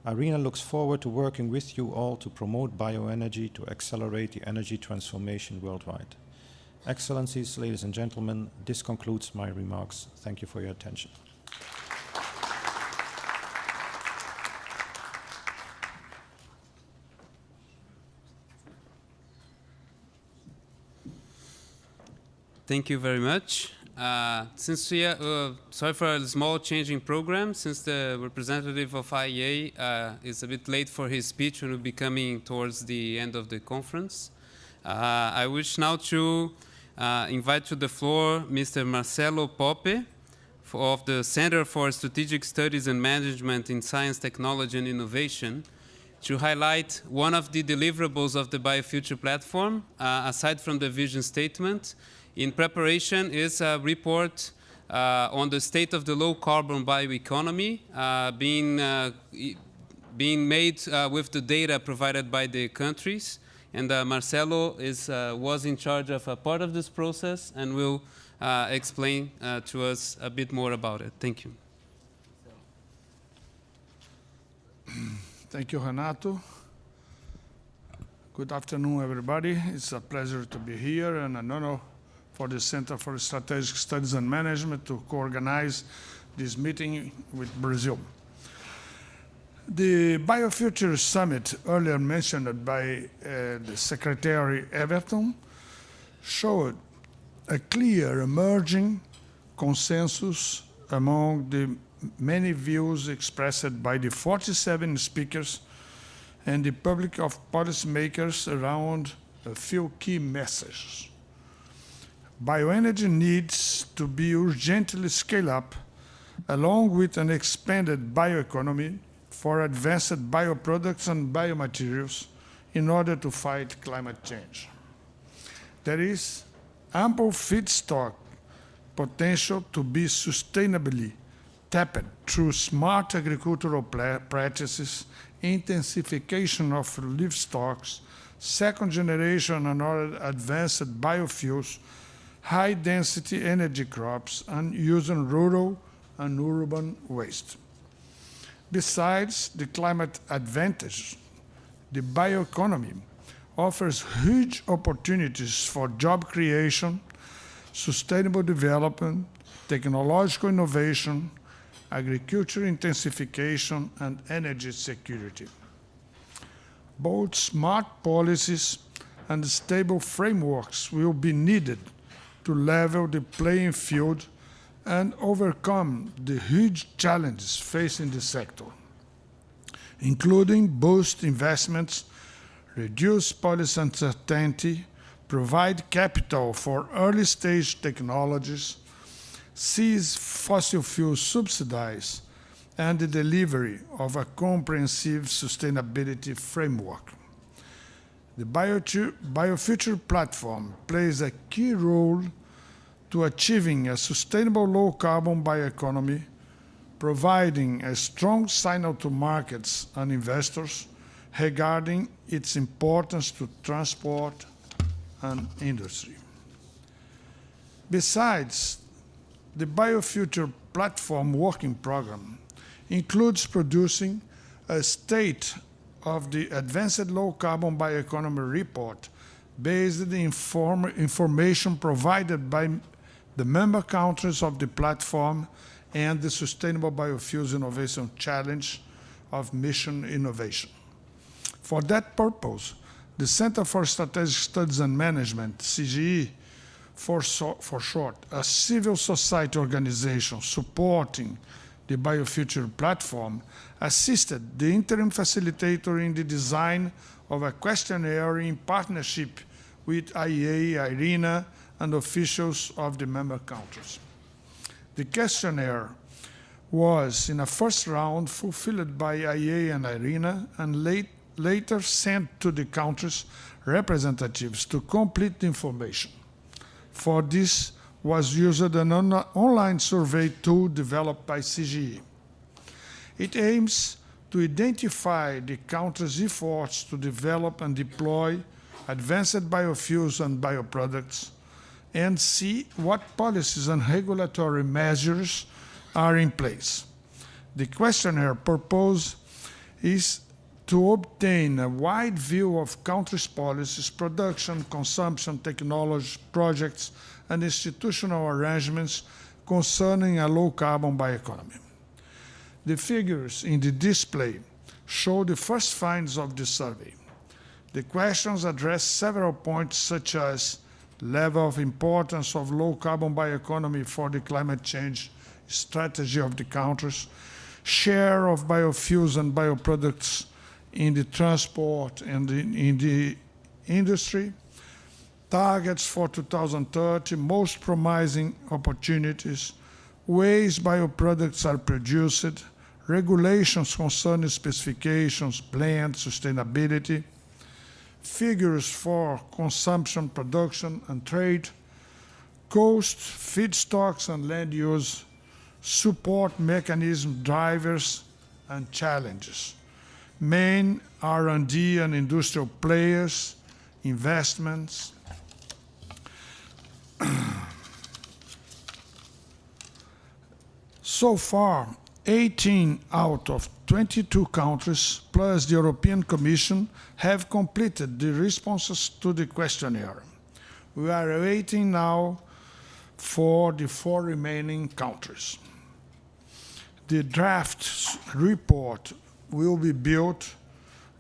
IRENA looks forward to working with you all to promote bioenergy to accelerate the energy transformation worldwide. Excellencies, ladies and gentlemen, this concludes my remarks. Thank you for your attention. Thank you very much. Since we are, sorry for a small change in program, since the representative of IEA is a bit late for his speech and will be coming towards the end of the conference. I wish now to invite to the floor Mr. Marcelo Poppe of the Center for Strategic Studies and Management in Science, Technology and Innovation to highlight one of the deliverables of the Biofuture Platform, aside from the vision statement. In preparation is a report on the state of the low-carbon bioeconomy being made with the data provided by the countries. And Marcelo was in charge of a part of this process and will explain to us a bit more about it. Thank you. Thank you, Renato. Good afternoon, everybody. It's a pleasure to be here and an honor for the Center for Strategic Studies and Management to co-organize this meeting with Brazil. The Biofuture Summit, earlier mentioned by the Secretary Everton, showed a clear emerging consensus among the many views expressed by the 47 speakers and the public of policymakers around a few key messages. Bioenergy needs to be urgently scaled up, along with an expanded bioeconomy for advanced bioproducts and biomaterials in order to fight climate change. There is ample feedstock potential to be sustainably tapped through smart agricultural practices, intensification of livestocks, second generation and other advanced biofuels, high-density energy crops, and using rural and urban waste. Besides the climate advantage, the bioeconomy offers huge opportunities for job creation, sustainable development, technological innovation, agriculture intensification, and energy security. Both smart policies and stable frameworks will be needed to level the playing field and overcome the huge challenges facing the sector, including boost investments, reduce policy uncertainty, provide capital for early-stage technologies, cease fossil fuel subsidies, and the delivery of a comprehensive sustainability framework. The Biofuture Platform plays a key role to achieving a sustainable low-carbon bioeconomy, providing a strong signal to markets and investors regarding its importance to transport and industry. Besides, the Biofuture Platform working program includes producing a state of the Advanced Low Carbon Bioeconomy report based on the information provided by the member countries of the platform and the Sustainable Biofuels Innovation Challenge of Mission Innovation. For that purpose, the Center for Strategic Studies and Management, CGE for short, a civil society organization supporting the Biofuture Platform, assisted the interim facilitator in the design of a questionnaire in partnership with IEA, IRENA, and officials of the member countries. The questionnaire was, in a first round, fulfilled by IEA and IRENA, and later sent to the countries' representatives to complete the information. For this was used an online survey tool developed by CGE. It aims to identify the countries' efforts to develop and deploy advanced biofuels and bioproducts, and see what policies and regulatory measures are in place. The questionnaire purpose is to obtain a wide view of countries' policies, production, consumption, technology, projects, and institutional arrangements concerning a low-carbon bioeconomy. The figures in the display show the first finds of the survey. The questions address several points such as level of importance of low-carbon bioeconomy for the climate change strategy of the countries, share of biofuels and bioproducts in the transport and in the industry, targets for 2030, most promising opportunities, ways bioproducts are produced, regulations concerning specifications, blend, sustainability, figures for consumption, production, and trade, cost, feedstocks and land use, support mechanism drivers, and challenges. Main R&D and industrial players, investments. So far, 18 out of 22 countries, plus the European Commission, have completed the responses to the questionnaire. We are waiting now for the 4 remaining countries. The draft report will be built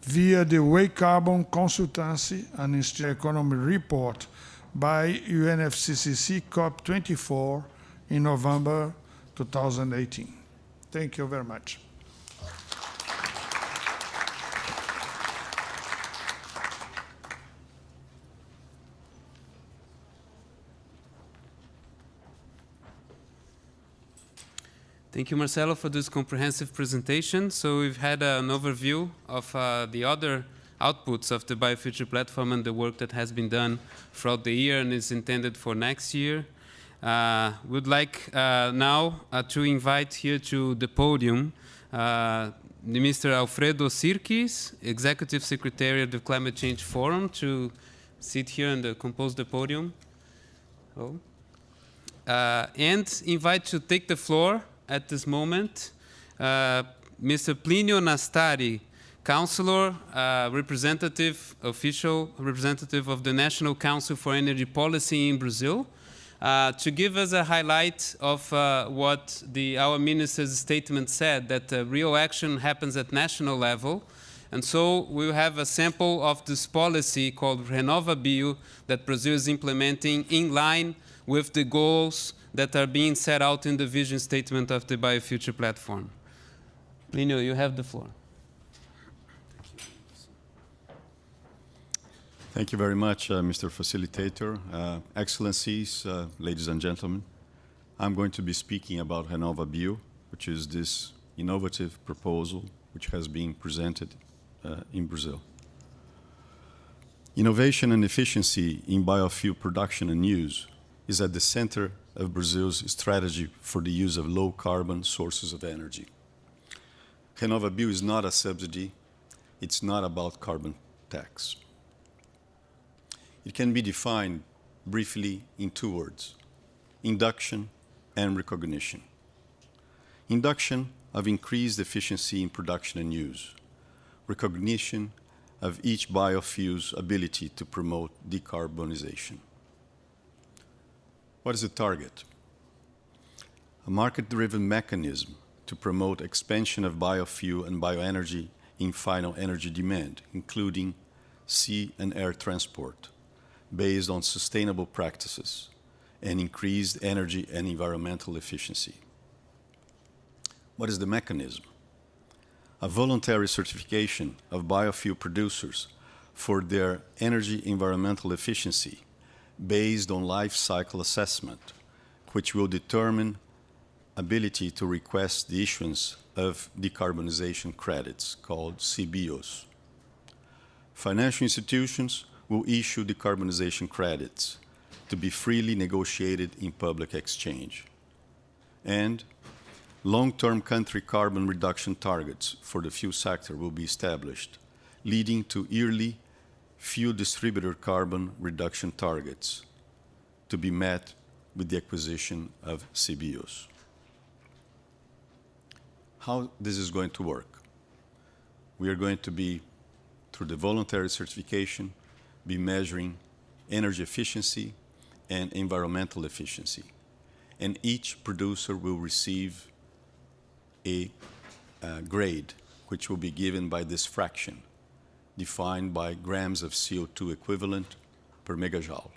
via the Way Carbon Consultancy and Institute Economy report by UNFCCC COP24 in November 2018. Thank you very much. Thank you, Marcelo, for this comprehensive presentation. So we've had an overview of the other outputs of the Biofuture Platform and the work that has been done throughout the year and is intended for next year. We'd like now to invite here to the podium Mr. Alfredo Sirkis, Executive Secretary of the Climate Change Forum, to sit here and compose the podium. And invite to take the floor at this moment Mr. Plínio Nastari, Councillor, official representative of the National Council for Energy Policy in Brazil, to give us a highlight of what our minister's statement said, that real action happens at national level. And so we'll have a sample of this policy called RenovaBio that Brazil is implementing in line with the goals that are being set out in the vision statement of the Biofuture Platform. Plínio, you have the floor. Thank you very much, Mr. Facilitator. Excellencies, ladies and gentlemen, I'm going to be speaking about RenovaBio, which is this innovative proposal which has been presented in Brazil. Innovation and efficiency in biofuel production and use is at the center of Brazil's strategy for the use of low-carbon sources of energy. RenovaBio is not a subsidy. It's not about carbon tax. It can be defined briefly in 2 words: induction and recognition. induction of increased efficiency in production and use, recognition of each biofuel's ability to promote decarbonization. What is the target? A market-driven mechanism to promote expansion of biofuel and bioenergy in final energy demand, including sea and air transport, based on sustainable practices and increased energy and environmental efficiency. What is the mechanism? A voluntary certification of biofuel producers for their energy environmental efficiency based on life cycle assessment, which will determine ability to request the issuance of decarbonization credits, called CBIOs. Financial institutions will issue decarbonization credits to be freely negotiated in public exchange. And long-term country carbon reduction targets for the fuel sector will be established, leading to yearly fuel distributor carbon reduction targets to be met with the acquisition of CBIOs. How this is going to work? We are going to be, through the voluntary certification, be measuring energy efficiency and environmental efficiency. And each producer will receive a grade, which will be given by this fraction, defined by grams of CO2 equivalent per megajoule.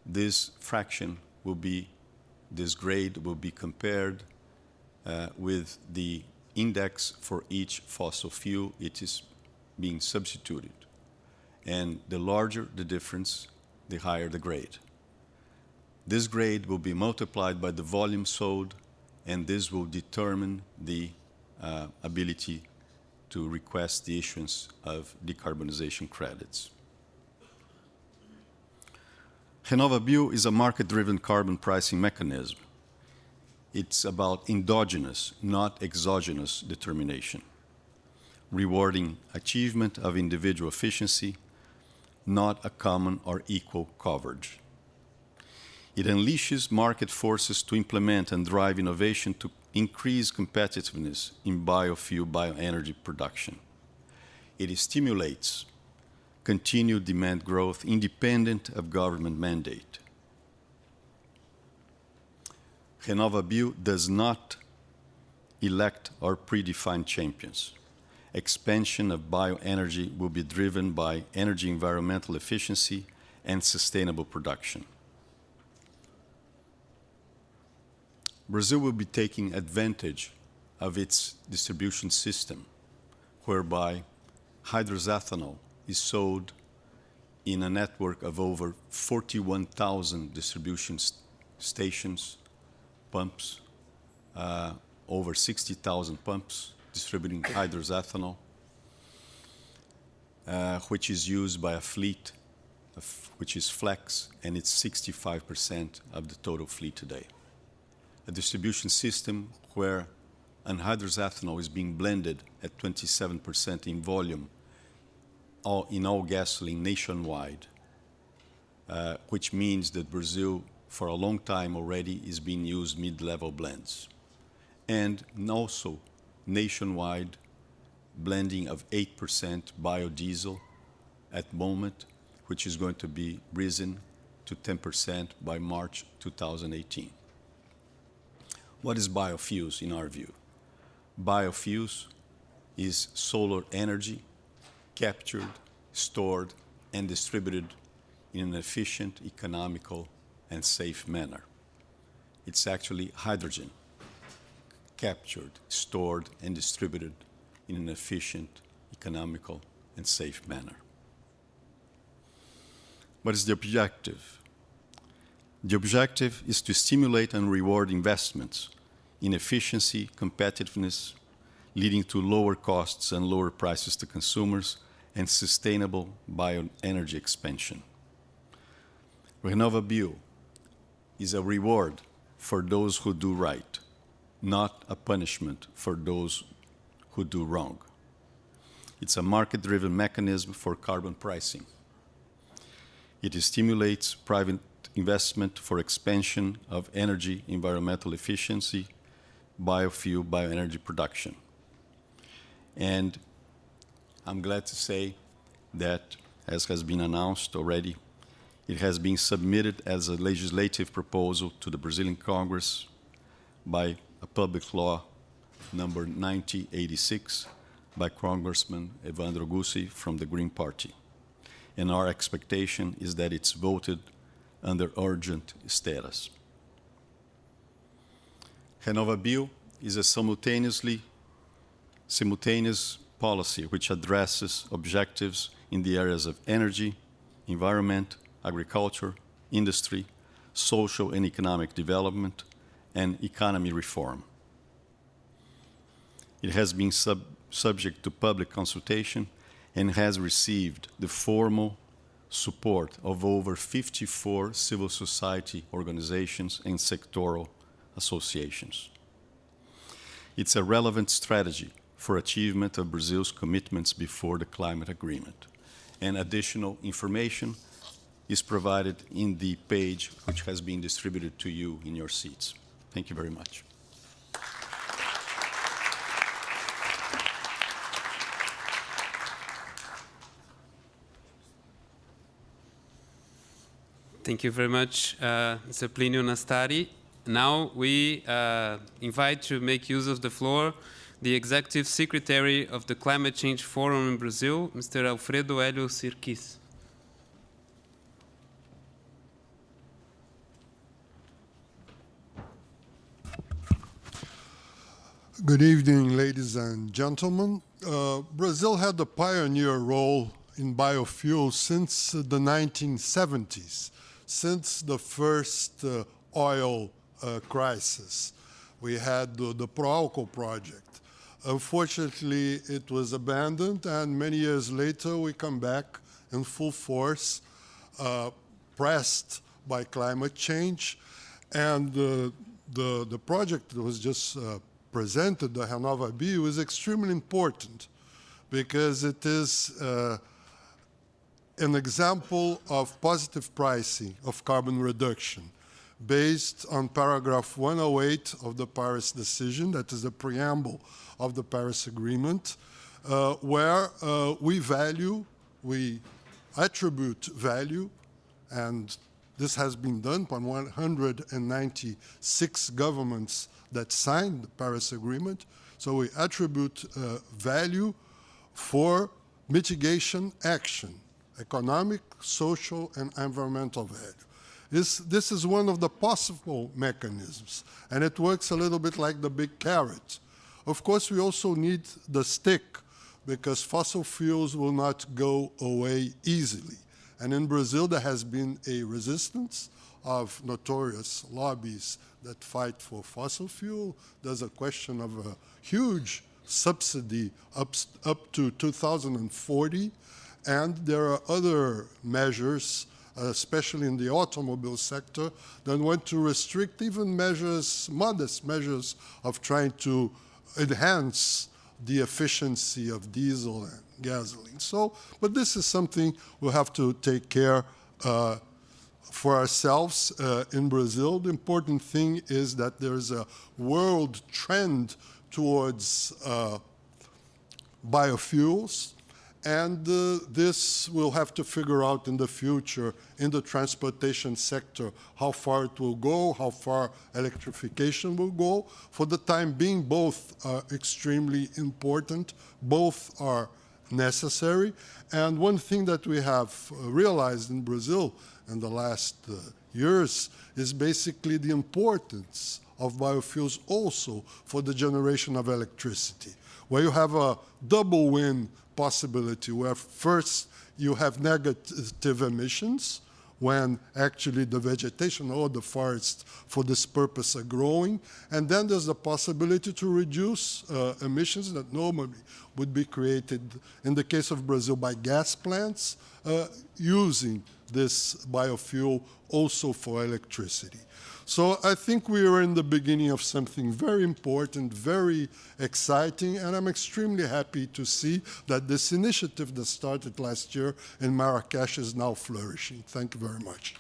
This fraction will be, this grade will be compared with the index for each fossil fuel it is being substituted. And the larger the difference, the higher the grade. This grade will be multiplied by the volume sold, and this will determine the ability to request the issuance of decarbonization credits. RenovaBio is a market-driven carbon pricing mechanism. It's about endogenous, not exogenous determination, rewarding achievement of individual efficiency, not a common or equal coverage. It unleashes market forces to implement and drive innovation to increase competitiveness in biofuel bioenergy production. It stimulates continued demand growth independent of government mandate. RenovaBio does not elect or predefine champions. Expansion of bioenergy will be driven by energy environmental efficiency and sustainable production. Brazil will be taking advantage of its distribution system, whereby hydrous ethanol is sold in a network of over 41,000 distribution stations, pumps, over 60,000 pumps distributing hydrous ethanol, which is used by a fleet which is flex, and it's 65% of the total fleet today. A distribution system where anhydrous ethanol is being blended at 27% in volume in all gasoline nationwide, which means that Brazil, for a long time already, is being used mid-level blends. And also nationwide blending of 8% biodiesel at the moment, which is going to be risen to 10% by March 2018. What is biofuels in our view? Biofuels is solar energy captured, stored, and distributed in an efficient, economical, and safe manner. It's actually hydrogen captured, stored, and distributed in an efficient, economical, and safe manner. What is the objective? The objective is to stimulate and reward investments in efficiency, competitiveness, leading to lower costs and lower prices to consumers, and sustainable bioenergy expansion. RenovaBio is a reward for those who do right, not a punishment for those who do wrong. It's a market-driven mechanism for carbon pricing. It stimulates private investment for expansion of energy environmental efficiency biofuel, bioenergy production. And I'm glad to say that, as has been announced already, it has been submitted as a legislative proposal to the Brazilian Congress by a public law number 9086 by Congressman Evandro Gussi from the Green Party. And our expectation is that it's voted under urgent status. RenovaBio is a simultaneous policy which addresses objectives in the areas of energy, environment, agriculture, industry, social and economic development, and economy reform. It has been subject to public consultation and has received the formal support of over 54 civil society organizations and sectoral associations. It's a relevant strategy for achievement of Brazil's commitments before the climate agreement. And additional information is provided in the page which has been distributed to you in your seats. Thank you very much. Thank you very much, Mr. Plínio Nastari. Now we invite to make use of the floor the Executive Secretary of the Climate Change Forum in Brazil, Mr. Alfredo Hélio Sirquis. Good evening, ladies and gentlemen. Brazil had a pioneer role in biofuels since the 1970s, since the first oil crisis. We had the Proálcool project. Unfortunately, it was abandoned, and many years later, we come back in full force, pressed by climate change. And the project that was just presented, the RenovaBio, is extremely important because it is an example of positive pricing of carbon reduction based on paragraph 108 of the Paris decision, that is the preamble of the Paris Agreement, where we attribute value, and this has been done by 196 governments that signed the Paris Agreement. So we attribute value for mitigation action, economic, social, and environmental value. This is one of the possible mechanisms, and it works a little bit like the big carrot. Of course, we also need the stick, because fossil fuels will not go away easily. And in Brazil, there has been a resistance of notorious lobbies that fight for fossil fuel. There's a question of a huge subsidy up to 2040, and there are other measures, especially in the automobile sector, that want to restrict even measures, modest measures, of trying to enhance the efficiency of diesel and gasoline. So, but this is something we'll have to take care for ourselves in Brazil. The important thing is that there's a world trend towards biofuels, and this we'll have to figure out in the future in the transportation sector how far it will go, how far electrification will go. For the time being, both are extremely important, both are necessary. And one thing that we have realized in Brazil in the last years is basically the importance of biofuels also for the generation of electricity, where you have a double win possibility, where first you have negative emissions when actually the vegetation or the forests for this purpose are growing, and then there's the possibility to reduce emissions that normally would be created, in the case of Brazil, by gas plants, using this biofuel also for electricity. So I think we are in the beginning of something very important, very exciting, and I'm extremely happy to see that this initiative that started last year in Marrakesh is now flourishing. Thank you very much.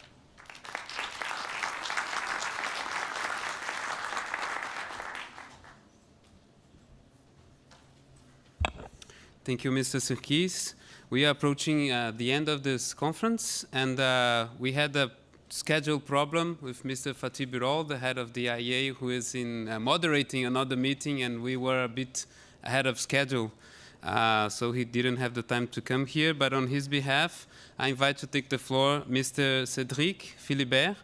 Thank you, Mr. Serkis. We are approaching the end of this conference, and we had a schedule problem with Mr. Fatih Birol, the head of the IEA, who is in moderating another meeting, and we were a bit ahead of schedule. So he didn't have the time to come here, but on his behalf, I invite to take the floor Mr. Cédric Philibert,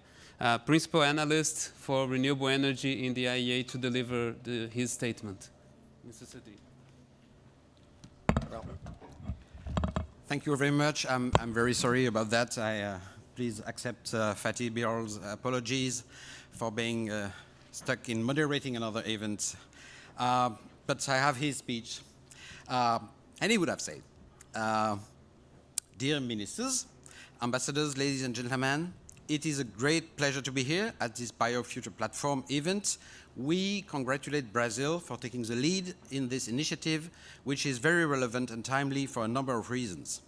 Principal Analyst for Renewable Energy in the IEA, to deliver his statement. Mr. Cédric. Well, thank you very much. I'm very sorry about that. Please accept Fatih Birol's apologies for being stuck in moderating another event. But I have his speech. And he would have said, Dear Ministers, Ambassadors, ladies and gentlemen, it is a great pleasure to be here at this Biofuture Platform event. We congratulate Brazil for taking the lead in this initiative, which is very relevant and timely for a number of reasons.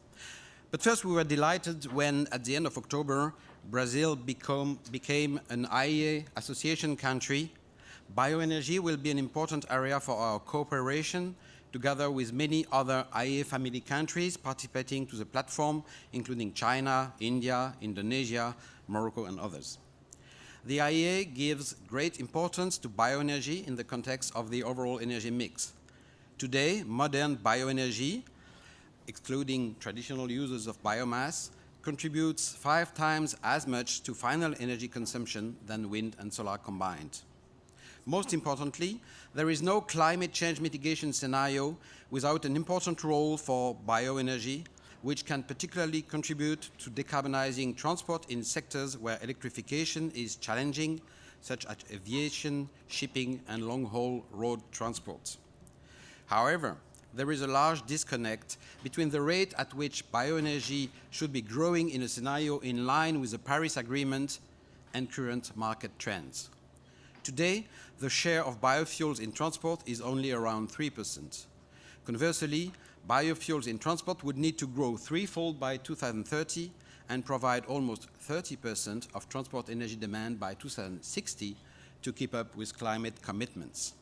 But first, we were delighted when, at the end of October, Brazil became an IEA association country. Bioenergy will be an important area for our cooperation, together with many other IEA family countries participating to the platform, including China, India, Indonesia, Morocco, and others. The IEA gives great importance to bioenergy in the context of the overall energy mix. Today, modern bioenergy, excluding traditional uses of biomass, contributes 5 times as much to final energy consumption than wind and solar combined. Most importantly, there is no climate change mitigation scenario without an important role for bioenergy, which can particularly contribute to decarbonizing transport in sectors where electrification is challenging, such as aviation, shipping, and long-haul road transport. However, there is a large disconnect between the rate at which bioenergy should be growing in a scenario in line with the Paris Agreement and current market trends. Today, the share of biofuels in transport is only around 3%. Conversely, biofuels in transport would need to grow threefold by 2030 and provide almost 30% of transport energy demand by 2060 to keep up with climate commitments.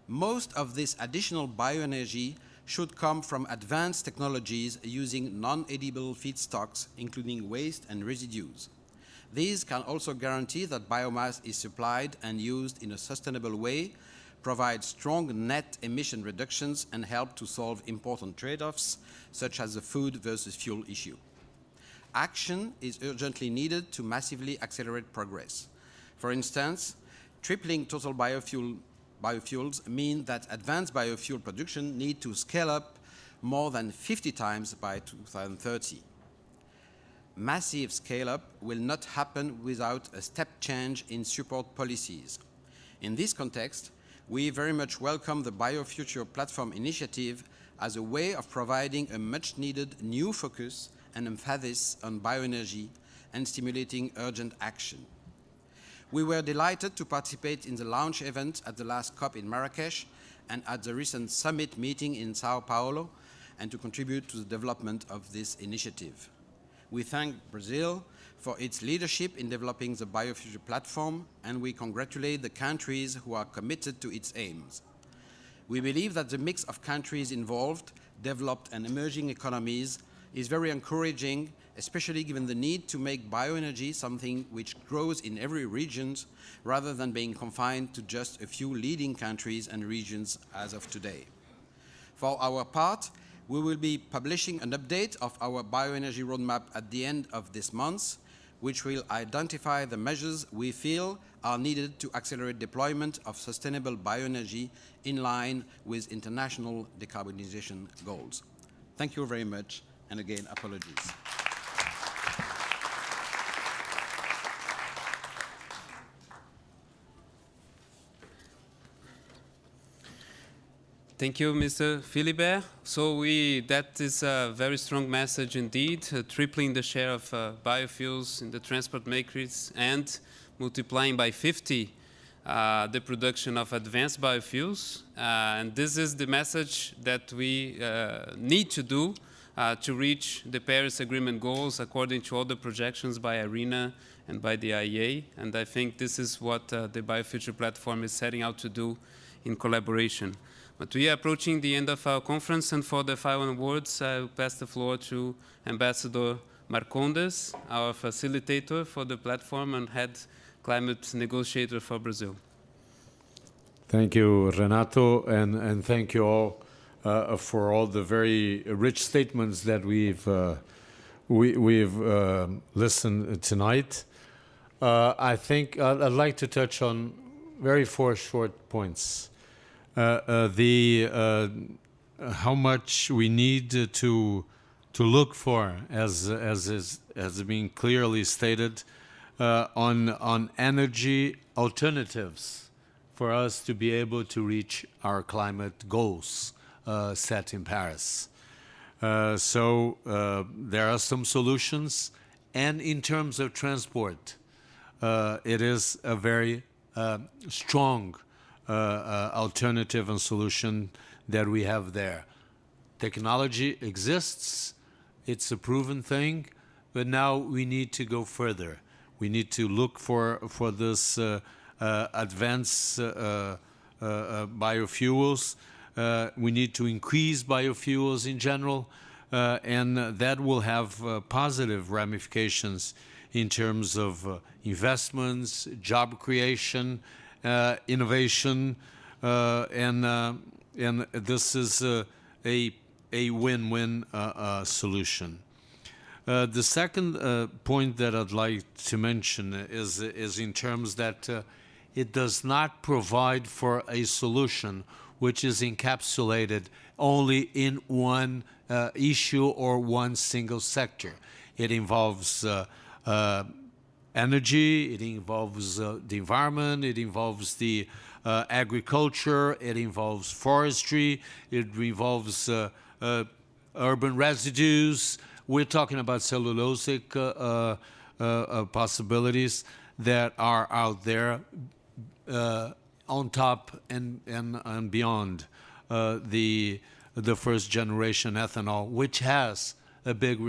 Most of this additional bioenergy should come from advanced technologies using non-edible feedstocks, including waste and residues. These can also guarantee that biomass is supplied and used in a sustainable way, provide strong net emission reductions, and help to solve important trade-offs, such as the food versus fuel issue. Action is urgently needed to massively accelerate progress. For instance, tripling total biofuels mean that advanced biofuel production need to scale up more than 50 times by 2030. Massive scale-up will not happen without a step change in support policies. In this context, we very much welcome the Biofuture Platform initiative as a way of providing a much-needed new focus and emphasis on bioenergy and stimulating urgent action. We were delighted to participate in the launch event at the last COP in Marrakesh and at the recent summit meeting in Sao Paulo, and to contribute to the development of this initiative. We thank Brazil for its leadership in developing the Biofuture Platform, and we congratulate the countries who are committed to its aims. We believe that the mix of countries involved, developed and emerging economies, is very encouraging, especially given the need to make bioenergy something which grows in every region, rather than being confined to just a few leading countries and regions as of today. For our part, we will be publishing an update of our bioenergy roadmap at the end of this month, which will identify the measures we feel are needed to accelerate deployment of sustainable bioenergy in line with international decarbonization goals. Thank you very much, and again, apologies. Thank you, Mr. Philibert. So that is a very strong message indeed, tripling the share of biofuels in the transport matrix and multiplying by 50 the production of advanced biofuels. And this is the message that we need to do to reach the Paris Agreement goals according to all the projections by IRENA and by the IEA. And I think this is what the Biofuture Platform is setting out to do in collaboration. But we are approaching the end of our conference, and for the final words, I will pass the floor to Ambassador Marcondes, our facilitator for the platform and head climate negotiator for Brazil. Thank you, Renato, and thank you all for all the very rich statements that we've listened tonight. I think I'd like to touch on four short points. How much we need to look for, as has been clearly stated, on energy alternatives for us to be able to reach our climate goals set in Paris. So there are some solutions, and in terms of transport, it is a very strong alternative and solution that we have there. Technology exists, it's a proven thing, but now we need to go further. We need to look for this advanced biofuels. We need to increase biofuels in general, and that will have positive ramifications in terms of investments, job creation, innovation, and this is a win-win solution. The second point that I'd like to mention is in terms that it does not provide for a solution which is encapsulated only in one issue or one single sector. It involves energy, it involves the environment, it involves the agriculture, it involves forestry, it involves urban residues. We're talking about cellulosic possibilities that are out there on top and beyond the first generation ethanol, which has a big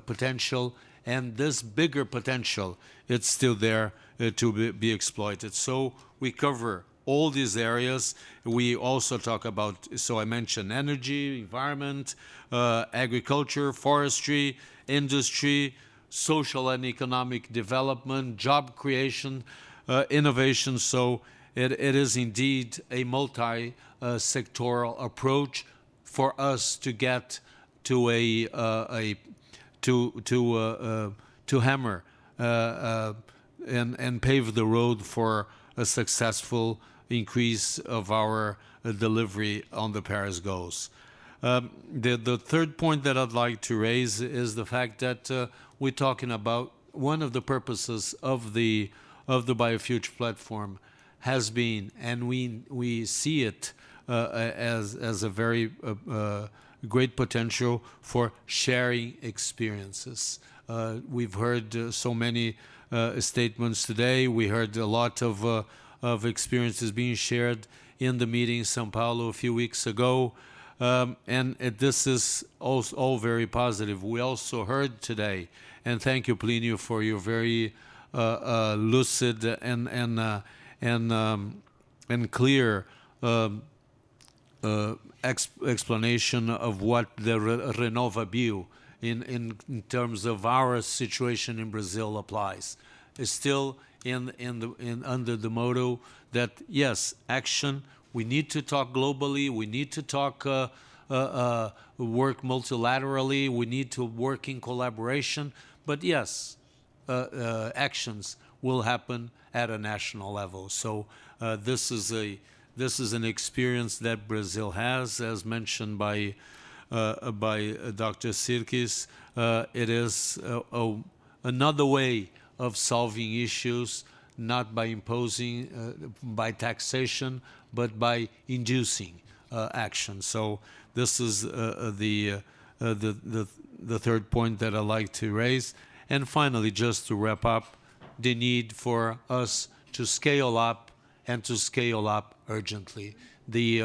potential, and this bigger potential, it's still there to be exploited. So we cover all these areas. We also talk about, so I mentioned energy, environment, agriculture, forestry, industry, social and economic development, job creation, innovation. So it is indeed a multi-sectoral approach for us to get to to hammer and pave the road for a successful increase of our delivery on the Paris goals. The third point that I'd like to raise is the fact that we're talking about one of the purposes of the Biofuture Platform has been, and we see it as a very great potential for sharing experiences. We've heard so many statements today. We heard a lot of experiences being shared in the meeting in São Paulo a few weeks ago. And this is all very positive. We also heard today, and thank you, Plínio, for your very lucid and clear explanation of what the RenovaBio in terms of our situation in Brazil applies. It's still under the motto that yes, action. We need to talk globally. We need to talk work multilaterally. We need to work in collaboration. But yes, actions will happen at a national level. So this is an experience that Brazil has, as mentioned by Dr. Sirkis. It is another way of solving issues, not by imposing, by taxation, but by inducing action. So this is the third point that I'd like to raise. And finally, just to wrap up, the need for us to scale up and to scale up urgently. The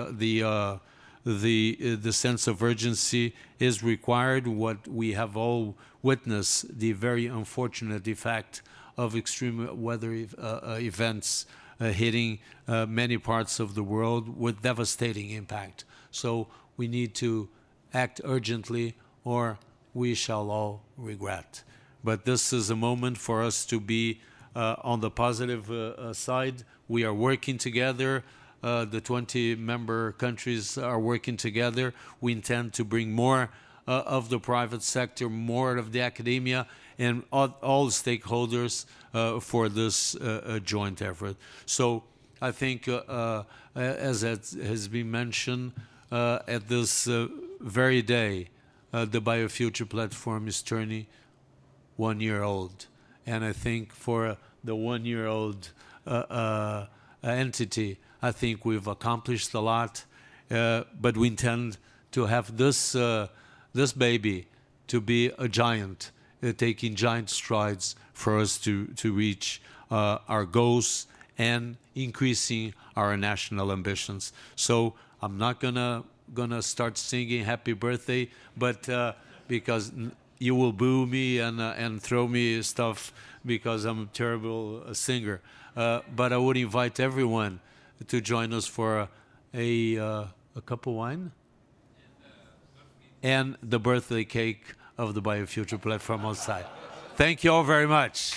sense of urgency is required. What we have all witnessed, the very unfortunate effect of extreme weather events hitting many parts of the world with devastating impact. So we need to act urgently or we shall all regret. But this is a moment for us to be on the positive side. We are working together. The 20 member countries are working together. We intend to bring more of the private sector, more of the academia, and all stakeholders for this joint effort. So I think, as has been mentioned, at this very day, the Biofuture Platform is turning 1 year old. And I think for the 1 year old entity, I think we've accomplished a lot, but we intend to have this, this baby to be a giant, taking giant strides for us to reach our goals and increasing our national ambitions. So I'm not gonna start singing happy birthday, but because you will boo me and throw me stuff because I'm a terrible singer. But I would invite everyone to join us for a cup of wine and the birthday cake of the Biofuture Platform outside. Thank you all very much.